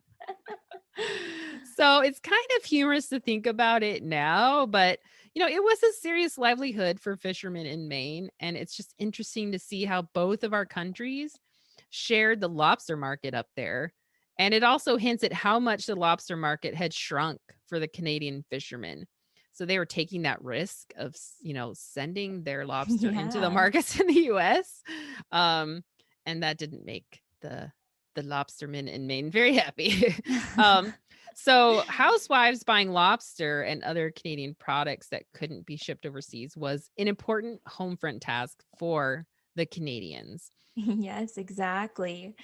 So it's kind of humorous to think about it now, but it was a serious livelihood for fishermen in Maine. And it's just interesting to see how both of our countries shared the lobster market up there. And it also hints at how much the lobster market had shrunk for the Canadian fishermen. So they were taking that risk of, sending their lobster into the Yeah. markets in the US. And that didn't make the lobstermen in Maine very happy. um, so housewives buying lobster and other Canadian products that couldn't be shipped overseas was an important home front task for the Canadians. Yes, exactly.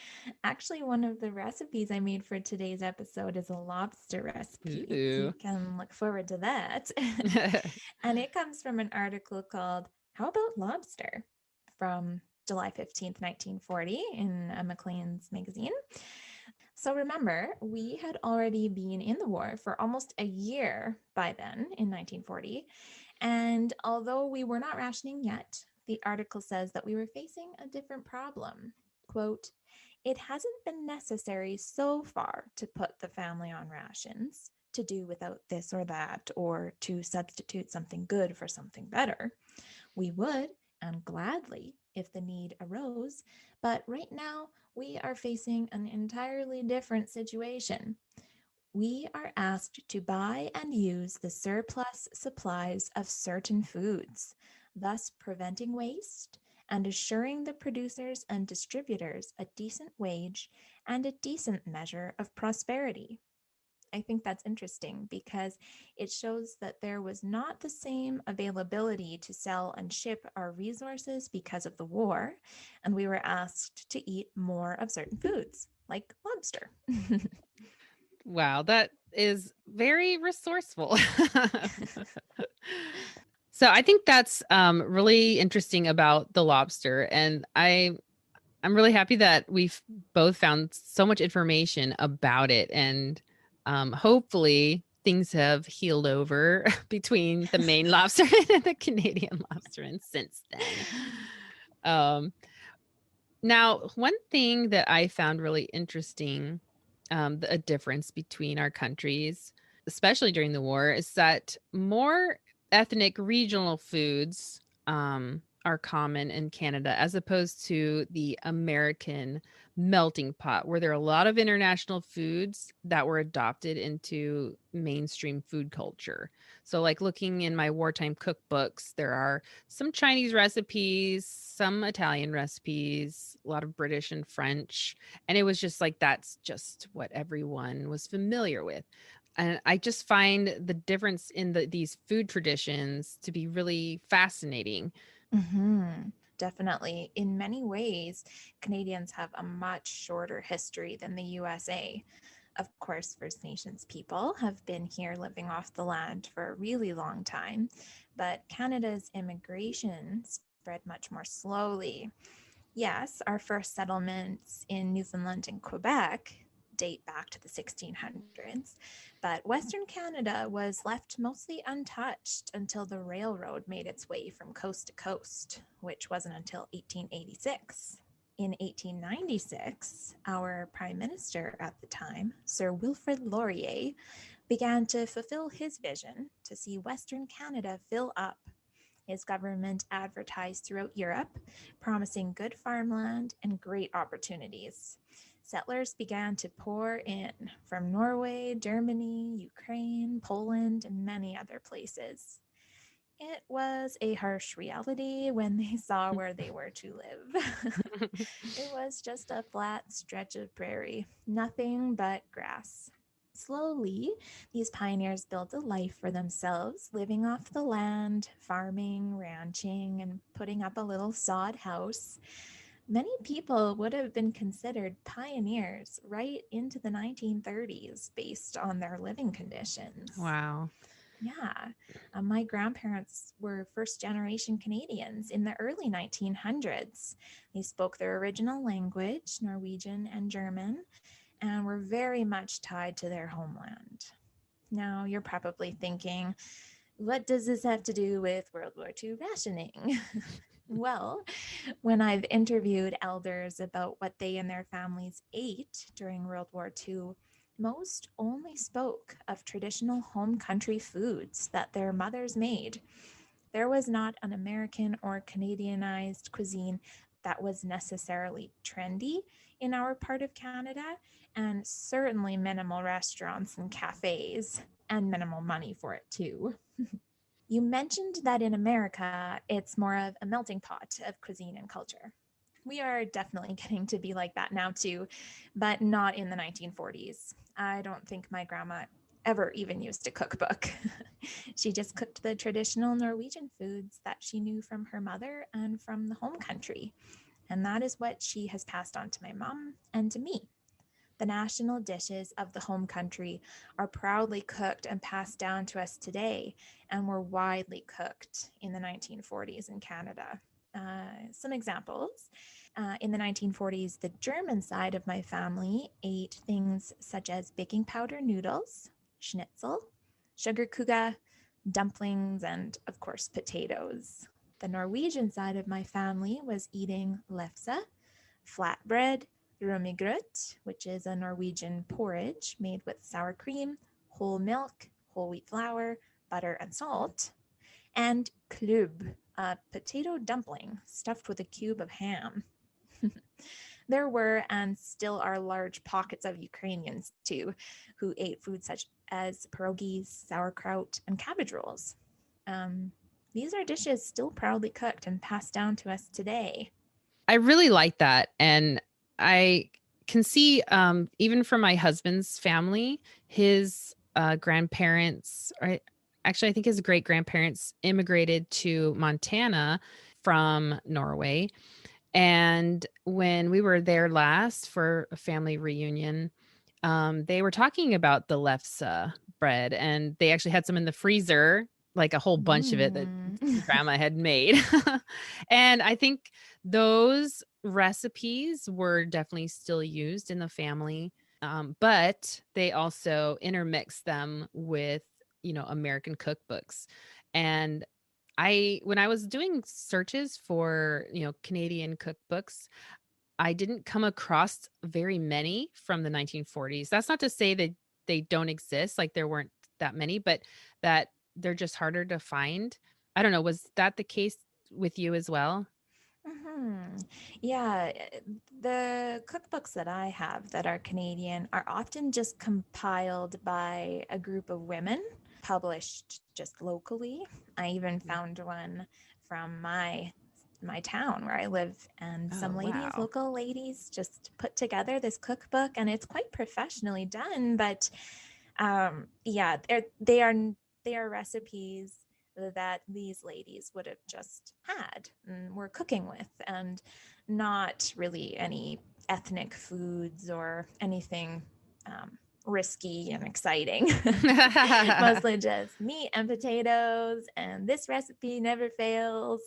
Actually, one of the recipes I made for today's episode is a lobster recipe. So you Ooh. can look forward to that. And it comes from an article called How About Lobster from July 15th, 1940 in Maclean's magazine. So remember, we had already been in the war for almost a year by then in 1940. And although we were not rationing yet, the article says that we were facing a different problem. Quote, it hasn't been necessary so far to put the family on rations, to do without this or that, or to substitute something good for something better. We would, and gladly, if the need arose, but right now we are facing an entirely different situation. We are asked to buy and use the surplus supplies of certain foods, thus preventing waste and assuring the producers and distributors a decent wage and a decent measure of prosperity. I think that's interesting because it shows that there was not the same availability to sell and ship our resources because of the war, and we were asked to eat more of certain foods, like lobster. Wow, that is very resourceful. So I think that's really interesting about the lobster, and I'm really happy that we've both found so much information about it, and hopefully things have healed over between the Maine lobster and the Canadian lobster, and since then. Um, Now, one thing that I found really interesting, a difference between our countries, especially during the war, is that more ethnic regional foods are common in Canada as opposed to the American melting pot, where there are a lot of international foods that were adopted into mainstream food culture. So, like looking in my wartime cookbooks, there are some Chinese recipes, some Italian recipes, a lot of British and French. And it was just like that's just what everyone was familiar with. And I just find the difference in these food traditions to be really fascinating. Definitely. In many ways, Canadians have a much shorter history than the USA. Of course, First Nations people have been here living off the land for a really long time, but Canada's immigration spread much more slowly. Yes, our first settlements in Newfoundland and Quebec date back to the 1600s, but Western Canada was left mostly untouched until the railroad made its way from coast to coast, which wasn't until 1886. In 1896, our Prime Minister at the time, Sir Wilfrid Laurier, began to fulfill his vision to see Western Canada fill up. His government advertised throughout Europe, promising good farmland and great opportunities. Settlers began to pour in from Norway, Germany, Ukraine, Poland, and many other places. It was a harsh reality when they saw where they were to live. It was just a flat stretch of prairie, nothing but grass. Slowly, these pioneers built a life for themselves, living off the land, farming, ranching, and putting up a little sod house. Many people would have been considered pioneers right into the 1930s based on their living conditions. Wow. Yeah, my grandparents were first generation Canadians in the early 1900s. They spoke their original language, Norwegian and German, and were very much tied to their homeland. Now, you're probably thinking, what does this have to do with World War II rationing? Well, when I've interviewed elders about what they and their families ate during World War II, most only spoke of traditional home country foods that their mothers made. There was not an American or Canadianized cuisine that was necessarily trendy in our part of Canada, and certainly minimal restaurants and cafes, and minimal money for it too. You mentioned that in America, it's more of a melting pot of cuisine and culture. We are definitely getting to be like that now too, but not in the 1940s. I don't think my grandma ever even used a cookbook. She just cooked the traditional Norwegian foods that she knew from her mother and from the home country. And that is what she has passed on to my mom and to me. The national dishes of the home country are proudly cooked and passed down to us today and were widely cooked in the 1940s in Canada. Some examples. In the 1940s, the German side of my family ate things such as baking powder noodles, schnitzel, sugar kuga, dumplings, and of course, potatoes. The Norwegian side of my family was eating lefse, flatbread, rummigrøt, which is a Norwegian porridge made with sour cream, whole milk, whole wheat flour, butter, and salt, and klubb, a potato dumpling stuffed with a cube of ham. There were and still are large pockets of Ukrainians too, who ate food such as pierogies, sauerkraut, and cabbage rolls. These are dishes still proudly cooked and passed down to us today. I really like that. And I can see, even from my husband's family, his grandparents, or actually, I think his great grandparents immigrated to Montana from Norway. And when we were there last for a family reunion, they were talking about the lefse bread, and they actually had some in the freezer, like a whole bunch of it that grandma had made. And I think those recipes were definitely still used in the family, but they also intermixed them with, American cookbooks. And when I was doing searches for, Canadian cookbooks, I didn't come across very many from the 1940s. That's not to say that they don't exist, like there weren't that many, but that they're just harder to find. I don't know, was that the case with you as well? hmm Yeah, the cookbooks that I have that are Canadian are often just compiled by a group of women, published just locally. I even found one from my town where I live, and Oh, some ladies, wow. local ladies, just put together this cookbook, and it's quite professionally done. But yeah, they are recipes that these ladies would have just had and were cooking with, and not really any ethnic foods or anything risky and exciting. Mostly just meat and potatoes, and this recipe never fails.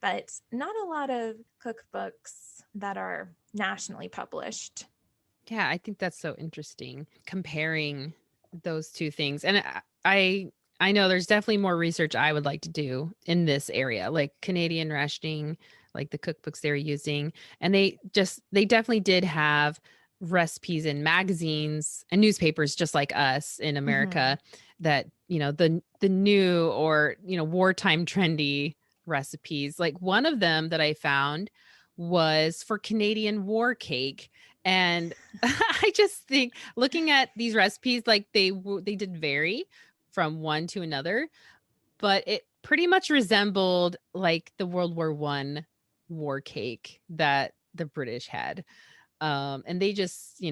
But not a lot of cookbooks that are nationally published. Yeah, I think that's so interesting comparing those two things. And I know there's definitely more research I would like to do in this area, like Canadian rationing, like the cookbooks they're using. And they definitely did have recipes in magazines and newspapers just like us in Mhm. America that, the new or, wartime trendy recipes. Like one of them that I found was for Canadian war cake. And I just think looking at these recipes, like they did vary from one to another, but it pretty much resembled like the World War I war cake that the British had. And they just,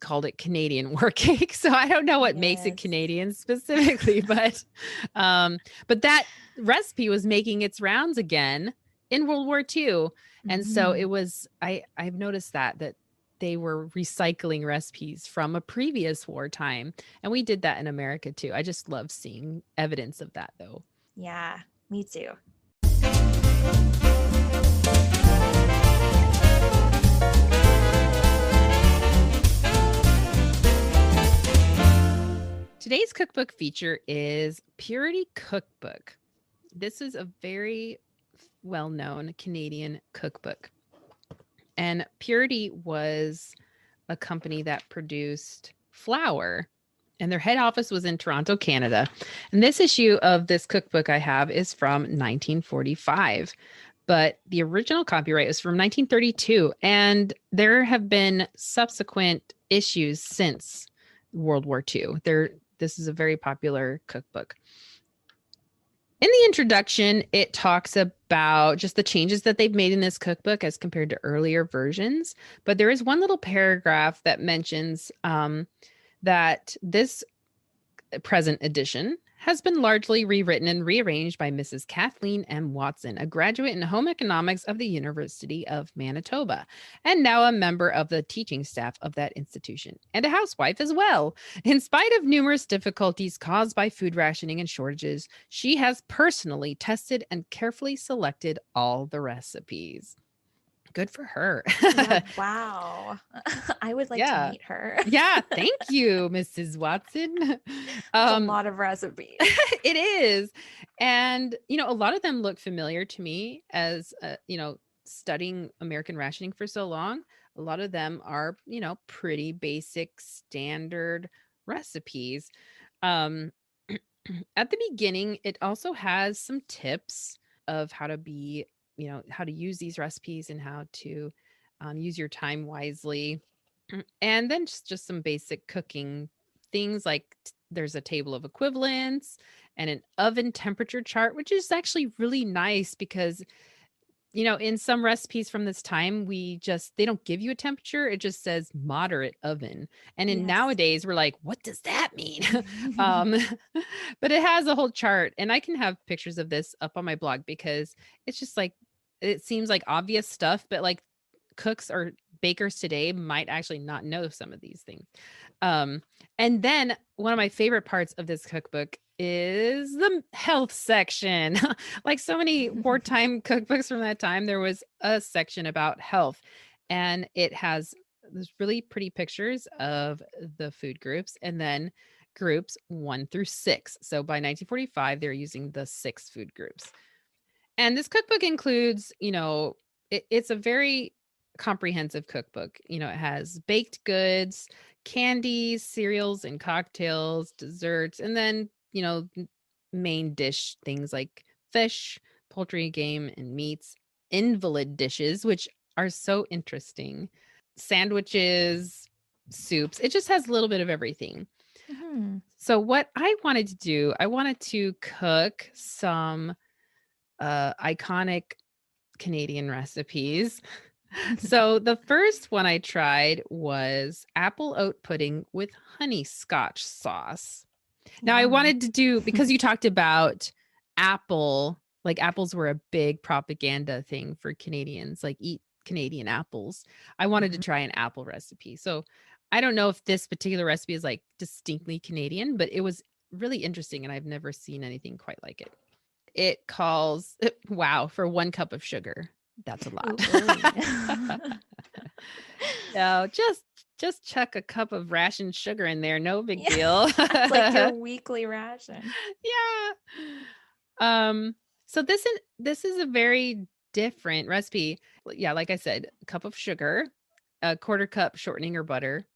called it Canadian war cake. So I don't know what makes it Yes. Canadian specifically, but that recipe was making its rounds again in World War II. And so it Mhm. was I've noticed that they were recycling recipes from a previous wartime. And we did that in America too. I just love seeing evidence of that though. Yeah, me too. Today's cookbook feature is Purity Cookbook. This is a very well known Canadian cookbook. And Purity was a company that produced flour, and their head office was in Toronto, Canada. And this issue of this cookbook I have is from 1945, but the original copyright was from 1932. And there have been subsequent issues since World War II. This is a very popular cookbook. In the introduction, it talks about just the changes that they've made in this cookbook as compared to earlier versions. But there is one little paragraph that mentions that this present edition has been largely rewritten and rearranged by Mrs. Kathleen M. Watson, a graduate in home economics of the University of Manitoba, and now a member of the teaching staff of that institution, and a housewife as well. In spite of numerous difficulties caused by food rationing and shortages, she has personally tested and carefully selected all the recipes. Good for her. Yeah, wow. I would like to Yeah. meet her. Yeah, thank you, Mrs. Watson. That's a Um, lot of recipes. it is. And, a lot of them look familiar to me as, studying American rationing for so long. A lot of them are, pretty basic standard recipes. Um, at the beginning, it also has some tips of how to use these recipes and how to use your time wisely. And then just some basic cooking things like there's a table of equivalents and an oven temperature chart, which is actually really nice because in some recipes from this time, they don't give you a temperature. It just says moderate oven. And in Yes. nowadays, we're like, what does that mean? um, but it has a whole chart. And I can have pictures of this up on my blog because it's just like, it seems like obvious stuff, but like cooks or bakers today might actually not know some of these things. Um, and then one of my favorite parts of this cookbook is the health section. Like so many wartime cookbooks from that time, there was a section about health, and it has these really pretty pictures of the food groups and then groups 1 through 6. So by 1945, they're using the 6 food groups. And this cookbook includes, it's a very comprehensive cookbook. It has baked goods, candies, cereals, and cocktails, desserts, and then, main dish things like fish, poultry, game, and meats, invalid dishes, which are so interesting, sandwiches, soups. It just has a little bit of everything. Mm-hmm. So what I wanted to do, I wanted to cook some iconic Canadian recipes. So the first one I tried was apple oat pudding with honey scotch sauce. Now I Yum. wanted to do, because you talked about apple, like apples were a big propaganda thing for Canadians, like eat Canadian apples. I wanted to Mhm. try an apple recipe. So I don't know if this particular recipe is like distinctly Canadian, but it was really interesting and I've never seen anything quite like it. It calls, wow, for 1 cup of sugar. That's a lot. Ooh, really? No, just chuck a cup of rationed sugar in there. No big Yeah, deal. that's like your weekly ration. Yeah. Um, so this is a very different recipe. Yeah, like I said, a cup of sugar, a 1/4 cup shortening or butter,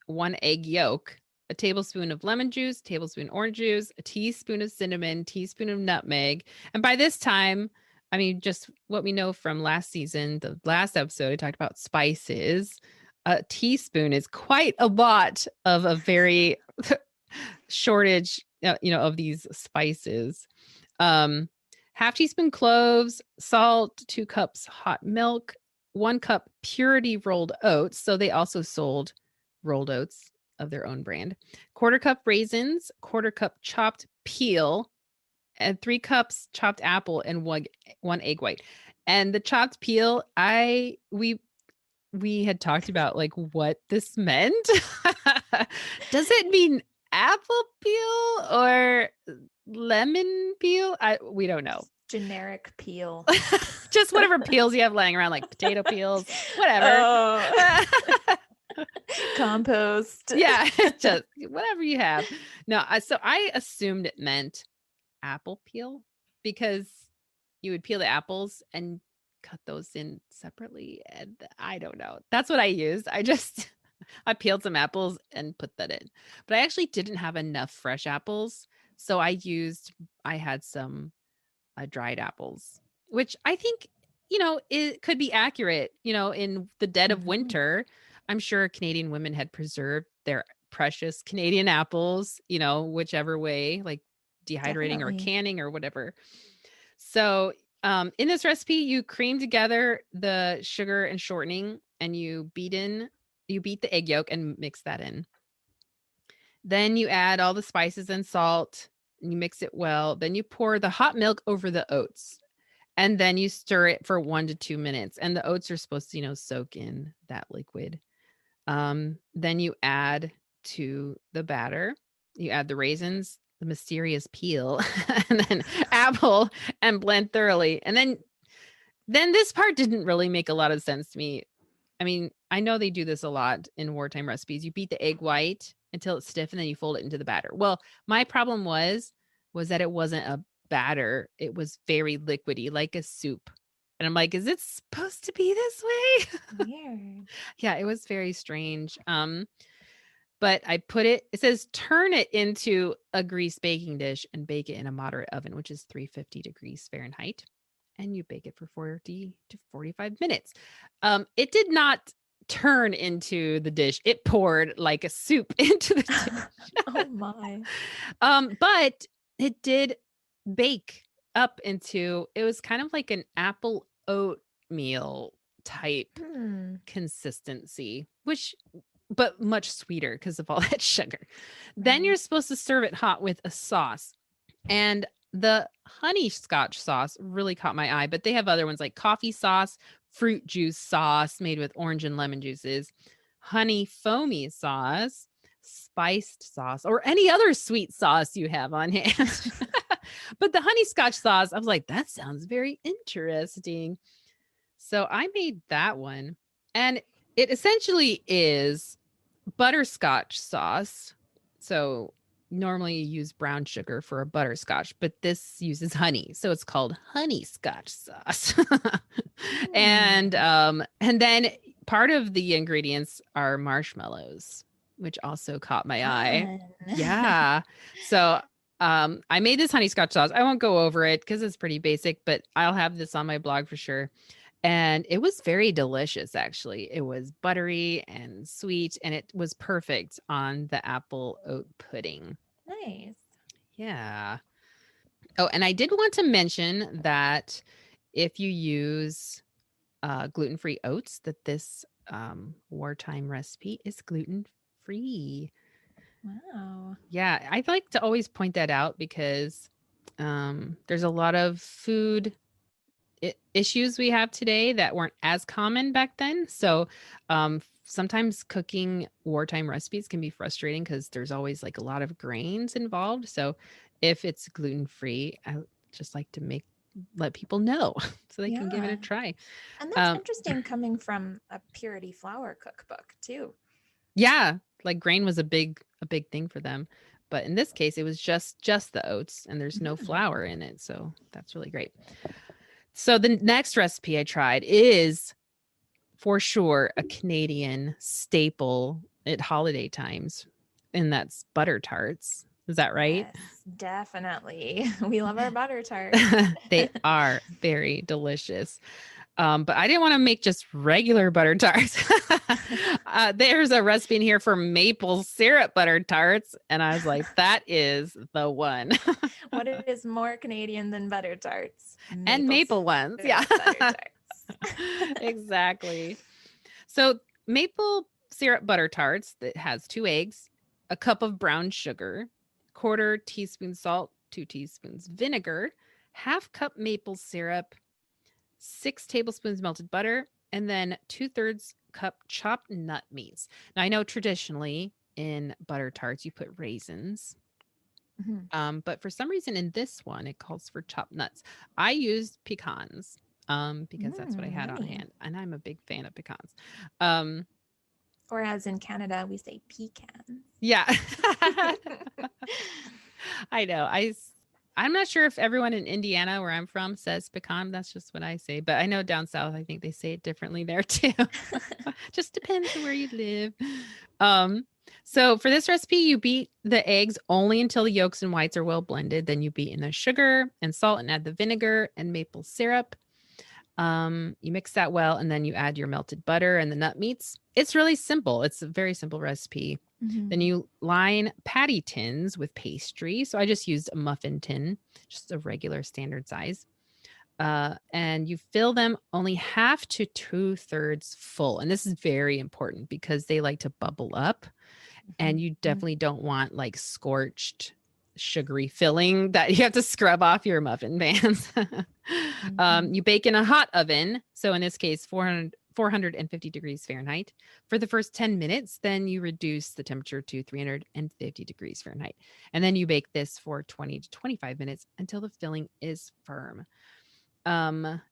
1 egg yolk, a tablespoon of lemon juice, tablespoon orange juice, a teaspoon of cinnamon, teaspoon of nutmeg. And by this time, I mean, just what we know from last season, the last episode, I talked about spices. A teaspoon is quite a lot of a very shortage, of these spices. Um, Half teaspoon cloves, salt, 2 cups hot milk, 1 cup purity rolled oats. So they also sold rolled oats of their own brand. 1/4 cup raisins, 1/4 cup chopped peel, and 3 cups chopped apple, and one egg white. And the chopped peel, we had talked about like what this meant. Does it mean apple peel or lemon peel? We don't know. Generic peel. Just whatever peels you have laying around, like potato peels, whatever. Oh, compost. Yeah, just whatever you have. No, so I assumed it meant apple peel because you would peel the apples and cut those in separately. And I don't know. That's what I used. I peeled some apples and put that in. But I actually didn't have enough fresh apples. So I had some dried apples, which I think, it could be accurate, in the dead of Mhm. winter. I'm sure Canadian women had preserved their precious Canadian apples, whichever way, like dehydrating or Definitely. canning or whatever. So, in this recipe, you cream together the sugar and shortening and you beat the egg yolk and mix that in. Then you add all the spices and salt and you mix it well. Then you pour the hot milk over the oats and then you stir it for 1 to 2 minutes. And the oats are supposed to, soak in that liquid. Then you add to the batter, you add the raisins, the mysterious peel, and then apple and blend thoroughly. And then this part didn't really make a lot of sense to me. I mean, I know they do this a lot in wartime recipes. You beat the egg white until it's stiff and then you fold it into the batter. Well, my problem was that it wasn't a batter. It was very liquidy, like a soup. And I'm like, is it supposed to be this way? Weird. Yeah, it was very strange. But it says turn it into a greased baking dish and bake it in a moderate oven, which is 350 degrees Fahrenheit. And you bake it for 40 to 45 minutes. It did not turn into the dish. It poured like a soup into the dish. Oh my. But it did bake up into, it was kind of like an apple oatmeal type Hmm. consistency, but much sweeter because of all that sugar. Then Right. you're supposed to serve it hot with a sauce. And the honey scotch sauce really caught my eye, but they have other ones like coffee sauce, fruit juice sauce made with orange and lemon juices, honey foamy sauce, spiced sauce, or any other sweet sauce you have on hand. But the honey scotch sauce, I was like, that sounds very interesting. So I made that one. And it essentially is butterscotch sauce. So normally you use brown sugar for a butterscotch, but this uses honey. So it's called honey scotch sauce. Hmm. And then part of the ingredients are marshmallows, which also caught my eye. Fun. Yeah. So I made this honey scotch sauce. I won't go over it because it's pretty basic, but I'll have this on my blog for sure. And it was very delicious, actually. It was buttery and sweet, and it was perfect on the apple oat pudding. Nice. Yeah. Oh, and I did want to mention that if you use gluten-free oats, that this wartime recipe is gluten-free. Wow. Yeah, I'd like to always point that out because there's a lot of food issues we have today that weren't as common back then. So sometimes cooking wartime recipes can be frustrating because there's always like a lot of grains involved. So if it's gluten free, I just like to let people know so they can give it a Yeah. try. And that's Um, interesting coming from a purity flour cookbook too. yeah, like grain was a big thing for them. But in this case, it was just the oats and there's no Mm. flour in it. So that's really great. So the next recipe I tried is for sure a Canadian staple at holiday times, and that's butter tarts. Is that right? Yes, definitely. We love our butter tarts. They are very delicious. But I didn't want to make just regular butter tarts. There's a recipe in here for maple syrup butter tarts. And I was like, that is the one. What is more Canadian than butter tarts? And Maple maple ones. Yeah. syrup butter tarts. Exactly. So maple syrup butter tarts that has 2 eggs, a cup of brown sugar, quarter teaspoon salt, 2 teaspoons vinegar, half cup maple syrup, 6 tablespoons melted butter, and then 2/3 cup chopped nut meats. Now I know traditionally in butter tarts you put raisins. Mhm. But for some reason in this one it calls for chopped nuts. I used pecans because that's what I had on Yummy. hand, and I'm a big fan of pecans. Um, Or as in Canada, we say pecans. yeah. I know. I'm not sure if everyone in Indiana where I'm from says pecan. That's just what I say. But I know down south I think they say it differently there too. Just depends on where you live. Um so for this recipe you beat the eggs only until the yolks and whites are well blended. Then you beat in the sugar and salt and add the vinegar and maple syrup. You mix that well and then you add your melted butter and the nut meats. It's really simple. It's a very simple recipe. Then Mhm. you line patty tins with pastry. So I just used a muffin tin, just a regular standard size. And you fill them only half to 2/3 full. And this is very important because they like to bubble up. And you Mhm. definitely don't want like scorched, sugary filling that you have to scrub off your muffin pans. Mhm. You bake in a hot oven. So in this case, 450 degrees Fahrenheit for the first 10 minutes. Then you reduce the temperature to 350 degrees Fahrenheit. And then you bake this for 20 to 25 minutes until the filling is firm.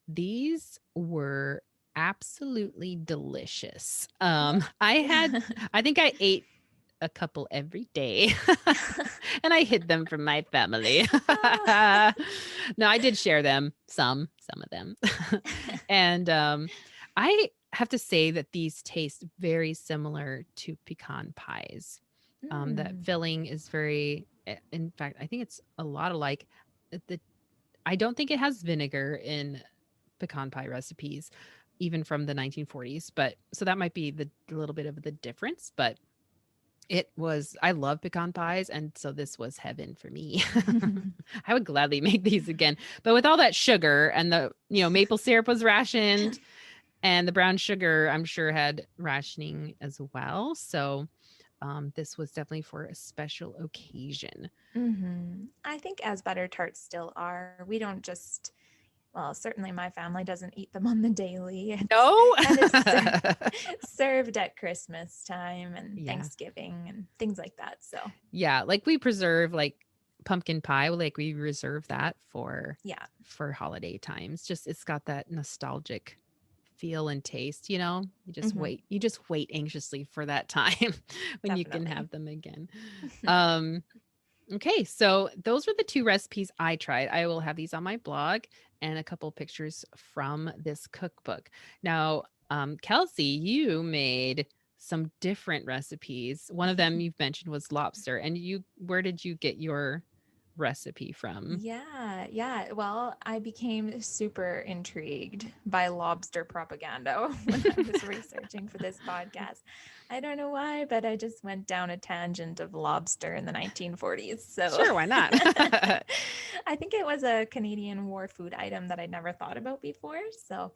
These were absolutely delicious. I think I ate a couple every day and I hid them from my family. No, I did share them, some of them. And I have to say that these taste very similar to pecan pies. That Mm. filling is in fact, I think it's a lot alike. The I don't think it has vinegar in pecan pie recipes, even from the 1940s. But so that might be the little bit of the difference. But I love pecan pies. And so this was heaven for me. I would gladly make these again. But with all that sugar and maple syrup was rationed and the brown sugar, I'm sure had rationing as well. So this was definitely for a special occasion. I think as butter tarts still are, we don't just, well, certainly my family doesn't eat them on the daily. It's No. kind of served at Christmas time and Yeah. Thanksgiving and things like that. So, Yeah, like we preserve like pumpkin pie, like we reserve that yeah, for holiday times. Just it's got that nostalgic feel and taste, you know? hmm You just wait anxiously for that time when you can definitely. have them again. Um okay, so those were the 2 recipes I tried. I will have these on my blog and a couple pictures from this cookbook. Now, Kelsie, you made some different recipes. One of them you've mentioned was lobster. And where did you get your recipe from? Yeah. Well, I became super intrigued by lobster propaganda when I was researching for this podcast. I don't know why, but I just went down a tangent of lobster in the 1940s. So Sure, why not? I think it was a Canadian war food item that I'd never thought about before. So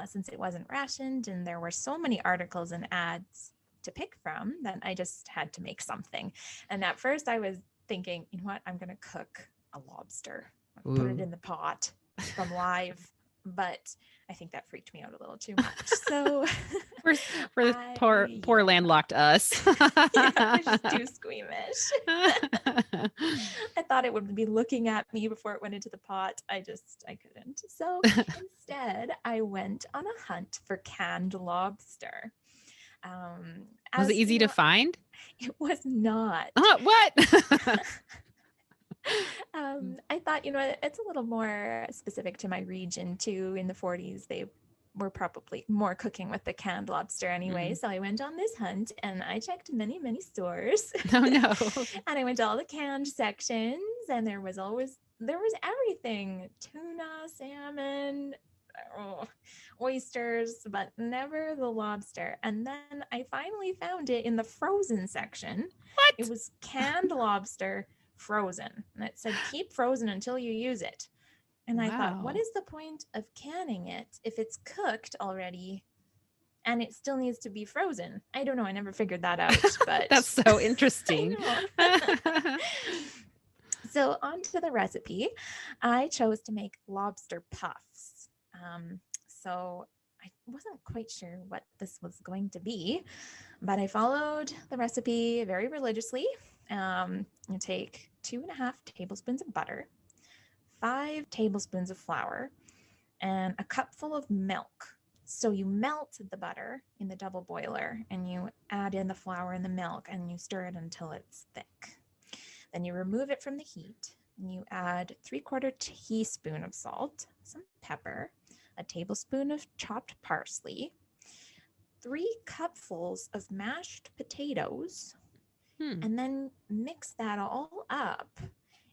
since it wasn't rationed and there were so many articles and ads to pick from, then I just had to make something. And at first I was thinking, you know what, I'm going to cook a lobster, put it Ooh. in the pot from live, but I think that freaked me out a little too much. So For, for the poor yeah, landlocked us. yeah, I was just too squeamish. I thought it would be looking at me before it went into the pot. I couldn't. So instead, I went on a hunt for canned lobster. Was it As easy you to know, find? it was not. What? I thought, it's a little more specific to my region too. In the 40s, they were probably more cooking with the canned lobster anyway. So I went on this hunt and I checked many, many stores. Oh no. And I went to all the canned sections and there was everything: tuna, salmon, oysters, but never the lobster. And then I finally found it in the frozen section. What? It was canned lobster frozen. And it said, keep frozen until you use it. And I thought, what Wow. is the point of canning it if it's cooked already and it still needs to be frozen? I don't know. I never figured that out, but That's so interesting. So on to the recipe. I chose to make lobster puffs. So I wasn't quite sure what this was going to be, but I followed the recipe very religiously. You take 2.5 tablespoons of butter, 5 tablespoons of flour, and a cupful of milk. So you melt the butter in the double boiler and you add in the flour and the milk and you stir it until it's thick. Then you remove it from the heat and you add 3/4 teaspoon of salt, some pepper, a tablespoon of chopped parsley, 3 cupfuls of mashed potatoes, and then mix that all up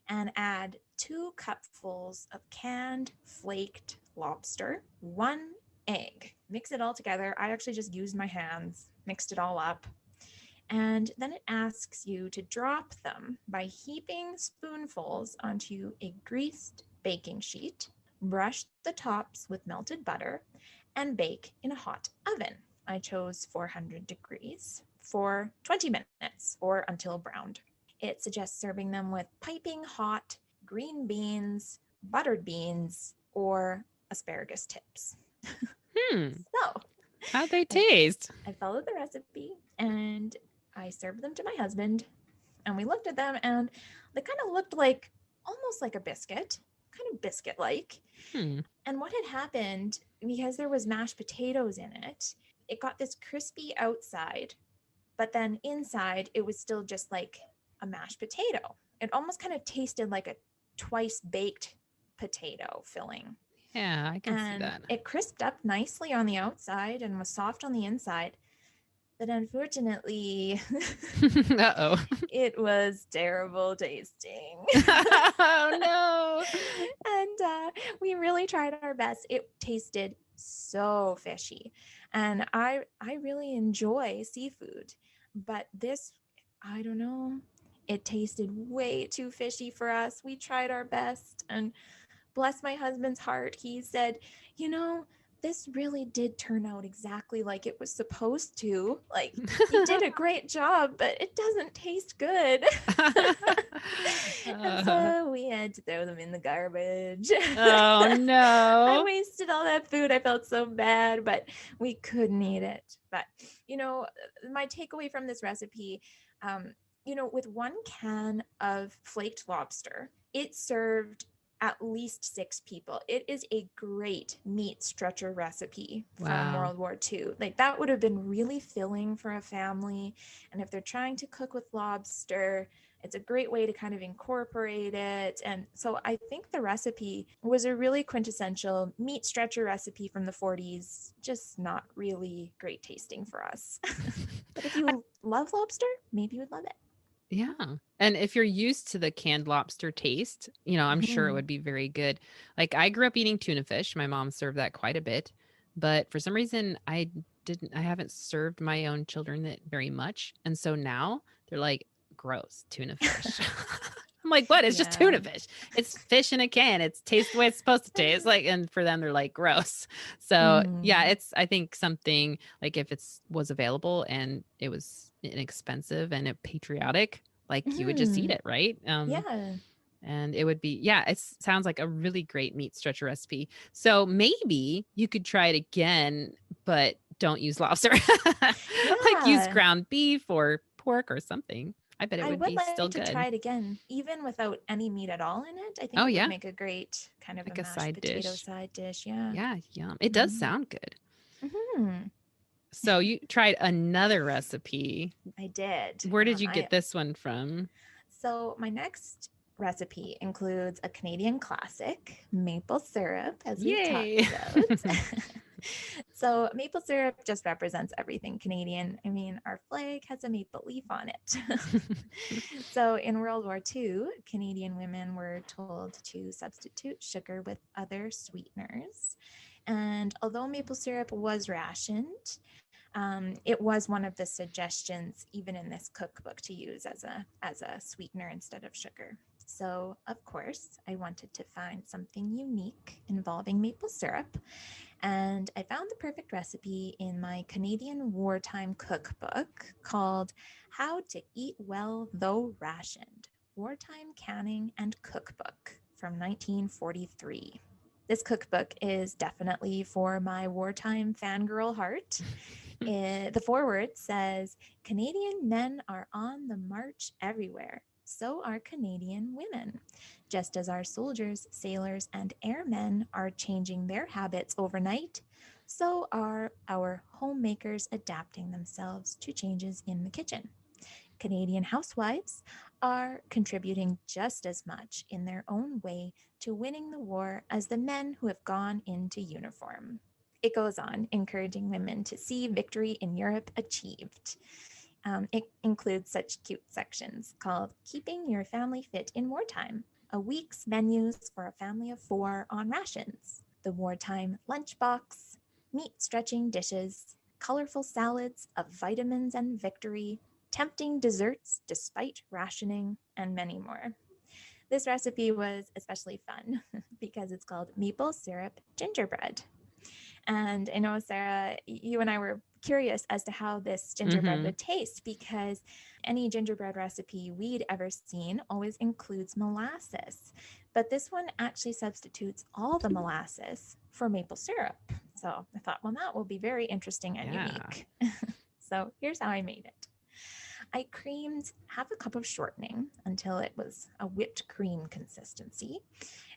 and add 2 cupfuls of canned flaked lobster, 1 egg. Mix it all together. I actually just used my hands, mixed it all up. And then it asks you to drop them by heaping spoonfuls onto a greased baking sheet, brush the tops with melted butter, and bake in a hot oven. I chose 400 degrees for 20 minutes or until browned. It suggests serving them with piping hot green beans, buttered beans, or asparagus tips. So, how'd they taste? I followed the recipe and I served them to my husband, and we looked at them and they kind of looked like almost like a biscuit, kind of biscuit like. And what had happened, because there was mashed potatoes in it, it got this crispy outside, but then inside it was still just like a mashed potato. It almost kind of tasted like a twice baked potato filling. Yeah, I can see And that. it crisped up nicely on the outside and was soft on the inside. But unfortunately, Uh-oh. it was terrible tasting. Oh no. And we really tried our best. It tasted so fishy. And I really enjoy seafood, but this, I don't know, it tasted way too fishy for us. We tried our best, and bless my husband's heart, he said, this really did turn out exactly like it was supposed to. Like, you did a great job, but it doesn't taste good. And so we had to throw them in the garbage. Oh no. I wasted all that food. I felt so bad, but we couldn't eat it. But, my takeaway from this recipe, with 1 can of flaked lobster, it served at least 6 people. It is a great meat stretcher recipe from World War II. Like, that would have been really filling for a family. And if they're trying to cook with lobster, it's a great way to kind of incorporate it. And so I think the recipe was a really quintessential meat stretcher recipe from the 40s, just not really great tasting for us. But if you love lobster, maybe you would love it. Yeah. And if you're used to the canned lobster taste, I'm sure it Mhm. would be very good. Like I grew up eating tuna fish. My mom served that quite a bit. But for some reason I haven't served my own children it very much. And so now they're like, gross, tuna fish. I'm like, what? It's just Yeah. tuna fish. It's fish in a can. It's tastes the way it's supposed to taste. Like, and for them, they're like, gross. So yeah, Mhm. it's I think something like if it's was available and it was inexpensive and it patriotic, like you would just eat Mhm. it, right? Yeah. And it would be, yeah, it sounds like a really great meat stretcher recipe. So maybe you could try it again, but don't use lobster. Like use Yeah. ground beef or pork or something. I bet it I would would be still like to good. try it again, even without any meat at all in it. I think Oh, it would yeah. make a great kind of a Like a mashed side potato dish. side dish. Yeah. Yeah, yum. It does Hmm. sound good. Hmm. So you tried another recipe. I did. Where did you I get this one from? So my next recipe includes a Canadian classic, maple syrup, as we've talked Yay. about. So maple syrup just represents everything Canadian. I mean, our flag has a maple leaf on it. So in World War II, Canadian women were told to substitute sugar with other sweeteners. And although maple syrup was rationed, it was one of the suggestions, even in this cookbook, to use as a sweetener instead of sugar. So, of course, I wanted to find something unique involving maple syrup, and I found the perfect recipe in my Canadian wartime cookbook called How to Eat Well Though Rationed: Wartime Canning and Cookbook from 1943. This cookbook is definitely for my wartime fangirl heart. The foreword says Canadian men are on the march everywhere. So are Canadian women. Just as our soldiers, sailors, and airmen are changing their habits overnight, so are our homemakers adapting themselves to changes in the kitchen. Canadian housewives are contributing just as much in their own way to winning the war as the men who have gone into uniform. It goes on, encouraging women to see victory in Europe achieved. It includes such cute sections called Keeping Your Family Fit in Wartime, a week's menus for a family of 4 on rations, the wartime lunchbox, meat stretching dishes, colorful salads of vitamins and victory, tempting desserts despite rationing, and many more. This recipe was especially fun because it's called maple syrup gingerbread. And I know, Sarah, you and I were curious as to how this gingerbread Hmm. would taste because any gingerbread recipe we'd ever seen always includes molasses. But this one actually substitutes all the molasses for maple syrup. So I thought, well, that will be very interesting and Yeah. unique. So here's how I made it. I creamed half a cup of shortening until it was a whipped cream consistency,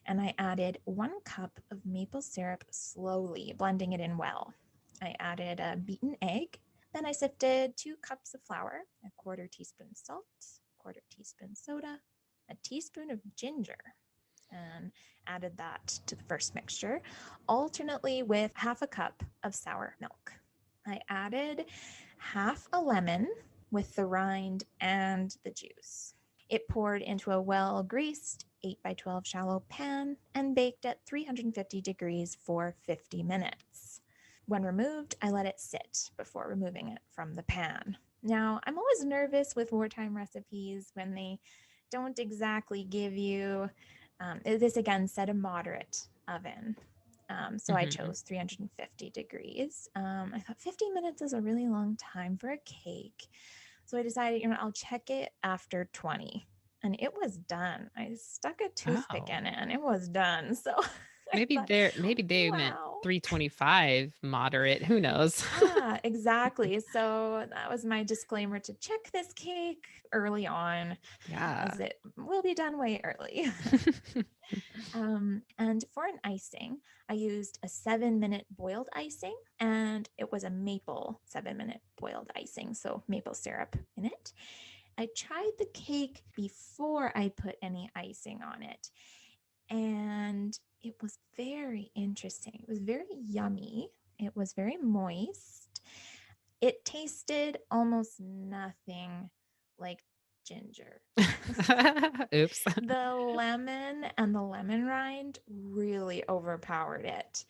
and I added 1 cup of maple syrup slowly, blending it in well. I added a beaten egg. Then I sifted 2 cups of flour, a quarter teaspoon salt, quarter teaspoon soda, a teaspoon of ginger, and added that to the first mixture, alternately with half a cup of sour milk. I added half a lemon with the rind and the juice. It poured into a well greased 8 by 12 shallow pan and baked at 350 degrees for 50 minutes. When removed, I let it sit before removing it from the pan. Now, I'm always nervous with wartime recipes when they don't exactly give you this again set a moderate oven. So I Hmm. chose 350 degrees. I thought 50 minutes is a really long time for a cake. So I decided, I'll check it after 20. And it was done. I stuck a toothpick Oh. in it and it was done. So I Maybe thought, they meant wow. 325 moderate. Who knows? Yeah, exactly. So that was my disclaimer to check this cake early on, as Yeah. it will be done way early. And for an icing, I used a 7-minute boiled icing, and it was a maple 7-minute boiled icing, so maple syrup in it. I tried the cake before I put any icing on it, and it was very interesting. It was very yummy. It was very moist. It tasted almost nothing like ginger. Oops. The lemon and the lemon rind really overpowered it.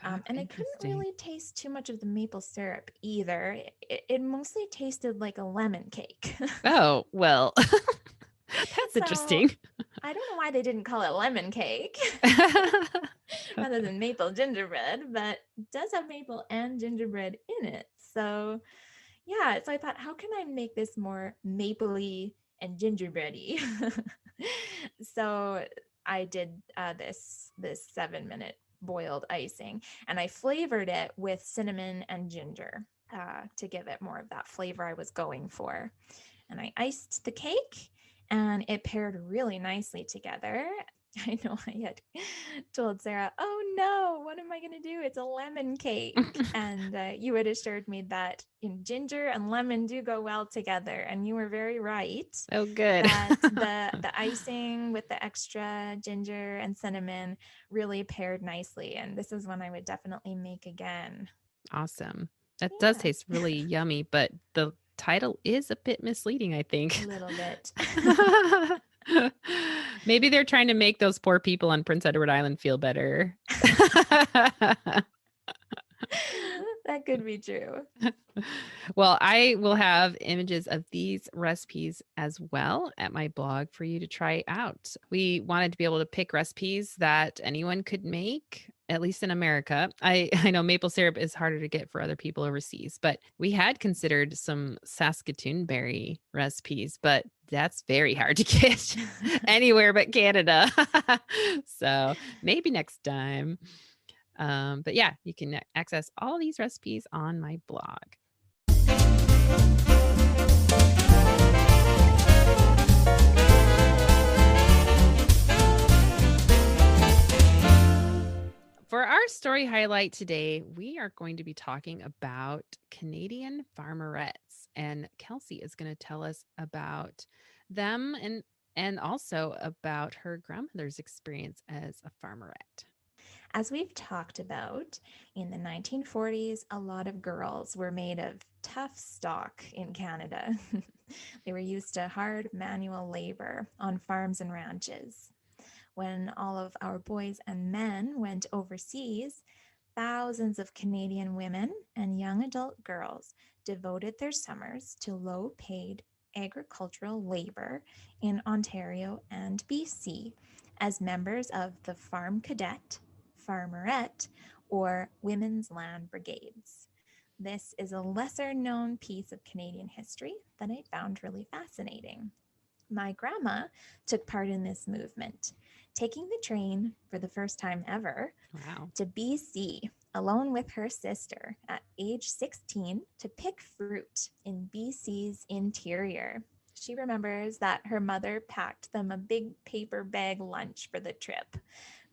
Oh, And I couldn't interesting. really taste too much of the maple syrup either. It mostly tasted like a lemon cake. Oh, well, that's So interesting. I don't know why they didn't call it lemon cake rather than maple gingerbread, but it does have maple and gingerbread in it. So yeah, so I thought, how can I make this more mapley and gingerbready? So I did this 7-minute boiled icing, and I flavored it with cinnamon and ginger to give it more of that flavor I was going for. And I iced the cake, and it paired really nicely together. I know I had told Sarah, "Oh no, what am I going to do? It's a lemon cake." And you had assured me that ginger and lemon do go well together, and you were very right. Oh, good. That the icing with the extra ginger and cinnamon really paired nicely, and this is one I would definitely make again. Awesome. That does Yeah, taste really yummy, but the title is a bit misleading, I a think. little bit. Maybe they're trying to make those poor people on Prince Edward Island feel better. That could be true. Well, I will have images of these recipes as well at my blog for you to try out. We wanted to be able to pick recipes that anyone could make, at least in America. I know maple syrup is harder to get for other people overseas, but we had considered some Saskatoon berry recipes, but that's very hard to get anywhere but Canada. So maybe next time. But yeah, you can access all these recipes on my blog. For our story highlight today, we are going to be talking about Canadian Farmerettes, and Kelsie is going to tell us about them and also about her grandmother's experience as a farmerette. As we've talked about, in the 1940s, a lot of girls were made of tough stock in Canada. They were used to hard manual labor on farms and ranches. When all of our boys and men went overseas, thousands of Canadian women and young adult girls devoted their summers to low paid agricultural labor in Ontario and BC as members of the Farm Cadet, Farmerette, or Women's Land Brigades. This is a lesser known piece of Canadian history that I found really fascinating. My grandma took part in this movement, taking the train for the first time ever Wow. to BC alone with her sister at age 16 to pick fruit in BC's interior. She remembers that her mother packed them a big paper bag lunch for the trip,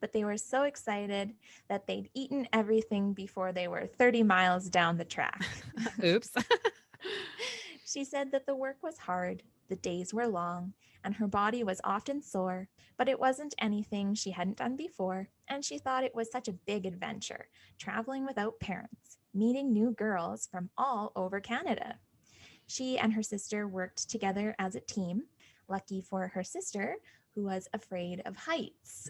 but they were so excited that they'd eaten everything before they were 30 miles down the track. Oops. She said that the work was hard, the days were long, and her body was often sore, but it wasn't anything she hadn't done before, and she thought it was such a big adventure, traveling without parents, meeting new girls from all over Canada. She and her sister worked together as a team. Lucky for her sister, who was afraid of heights.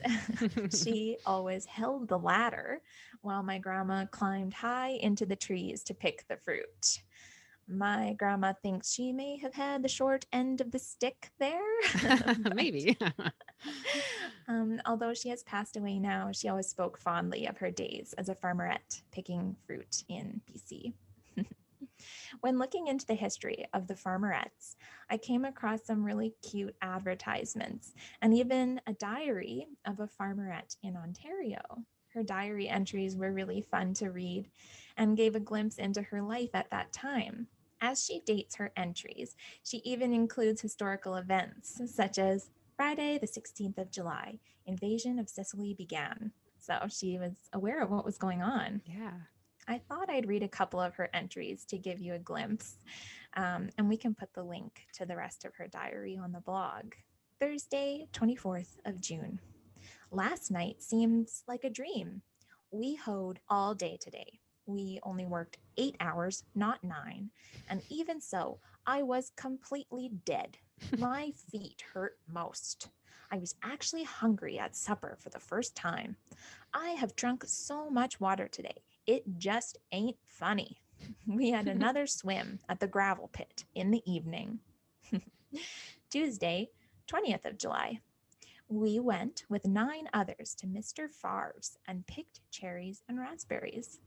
She always held the ladder while my grandma climbed high into the trees to pick the fruit. My grandma thinks she may have had the short end of the stick there. Maybe. Although she has passed away now, she always spoke fondly of her days as a farmerette picking fruit in BC. When looking into the history of the farmerettes, I came across some really cute advertisements and even a diary of a farmerette in Ontario. Her diary entries were really fun to read and gave a glimpse into her life at that time. As she dates her entries, she even includes historical events such as Friday, the 16th of July, invasion of Sicily began. So she was aware of what was going on. Yeah. I thought I'd read a couple of her entries to give you a glimpse, and we can put the link to the rest of her diary on the blog. Thursday, 24th of June. Last night seems like a dream. We hoed all day today. We only worked 8 hours, not 9. And even so, I was completely dead. My feet hurt most. I was actually hungry at supper for the first time. I have drunk so much water today. It just ain't funny. We had another swim at the gravel pit in the evening. Tuesday, 20th of July. We went with 9 others to Mr. Farr's and picked cherries and raspberries.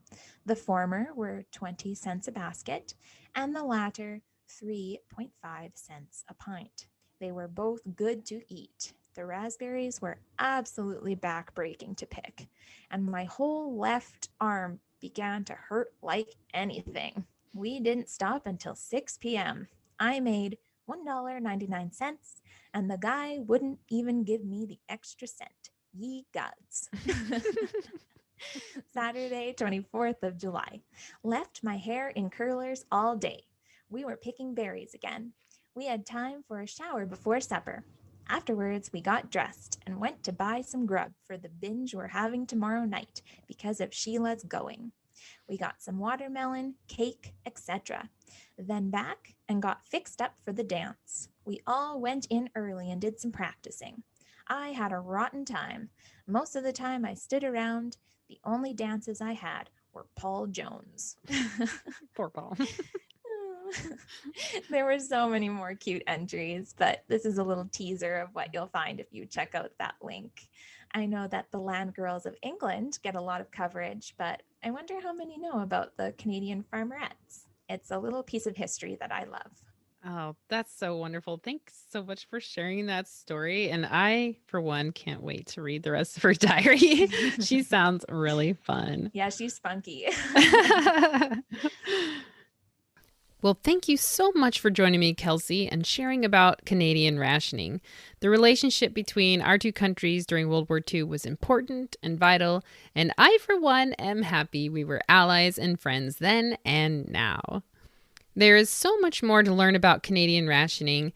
The former were 20 cents a basket, and the latter 3.5 cents a pint. They were both good to eat. The raspberries were absolutely back-breaking to pick, and my whole left arm began to hurt like anything. We didn't stop until 6 p.m. I made $1.99, and the guy wouldn't even give me the extra cent. Ye gods. Saturday, 24th of July. Left my hair in curlers all day. We were picking berries again. We had time for a shower before supper. Afterwards, we got dressed and went to buy some grub for the binge we're having tomorrow night because of Sheila's going. We got some watermelon, cake, etc. Then back and got fixed up for the dance. We all went in early and did some practicing. I had a rotten time. Most of the time I stood around. The only dances I had were Paul Jones. Poor Paul. There were so many more cute entries, but this is a little teaser of what you'll find if you check out that link. I know that the Land Girls of England get a lot of coverage, but I wonder how many know about the Canadian Farmerettes. It's a little piece of history that I love. Oh, that's so wonderful. Thanks so much for sharing that story. And I, for one, can't wait to read the rest of her diary. She sounds really fun. Yeah, she's spunky. Well, thank you so much for joining me, Kelsie, and sharing about Canadian rationing. The relationship between our two countries during World War II was important and vital, and I, for one, am happy we were allies and friends then and now. There is so much more to learn about Canadian rationing.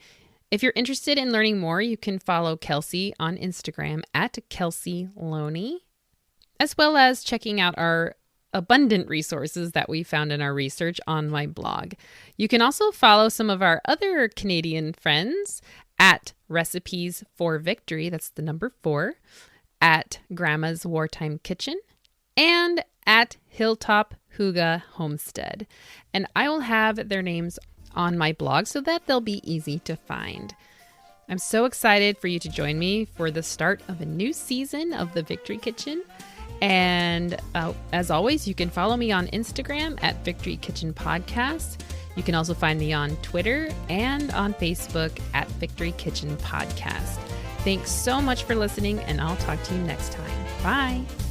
If you're interested in learning more, you can follow Kelsie on Instagram at Kelsie Lonie, as well as checking out our abundant resources that we found in our research on my blog. You can also follow some of our other Canadian friends at Recipes for Victory, that's the number 4, at Grandma's Wartime Kitchen, and at Hilltop Hygge Homestead. And I will have their names on my blog so that they'll be easy to find. I'm so excited for you to join me for the start of a new season of the Victory Kitchen. And as always, you can follow me on Instagram at Victory Kitchen Podcast. You can also find me on Twitter and on Facebook at Victory Kitchen Podcast. Thanks so much for listening, and I'll talk to you next time. Bye.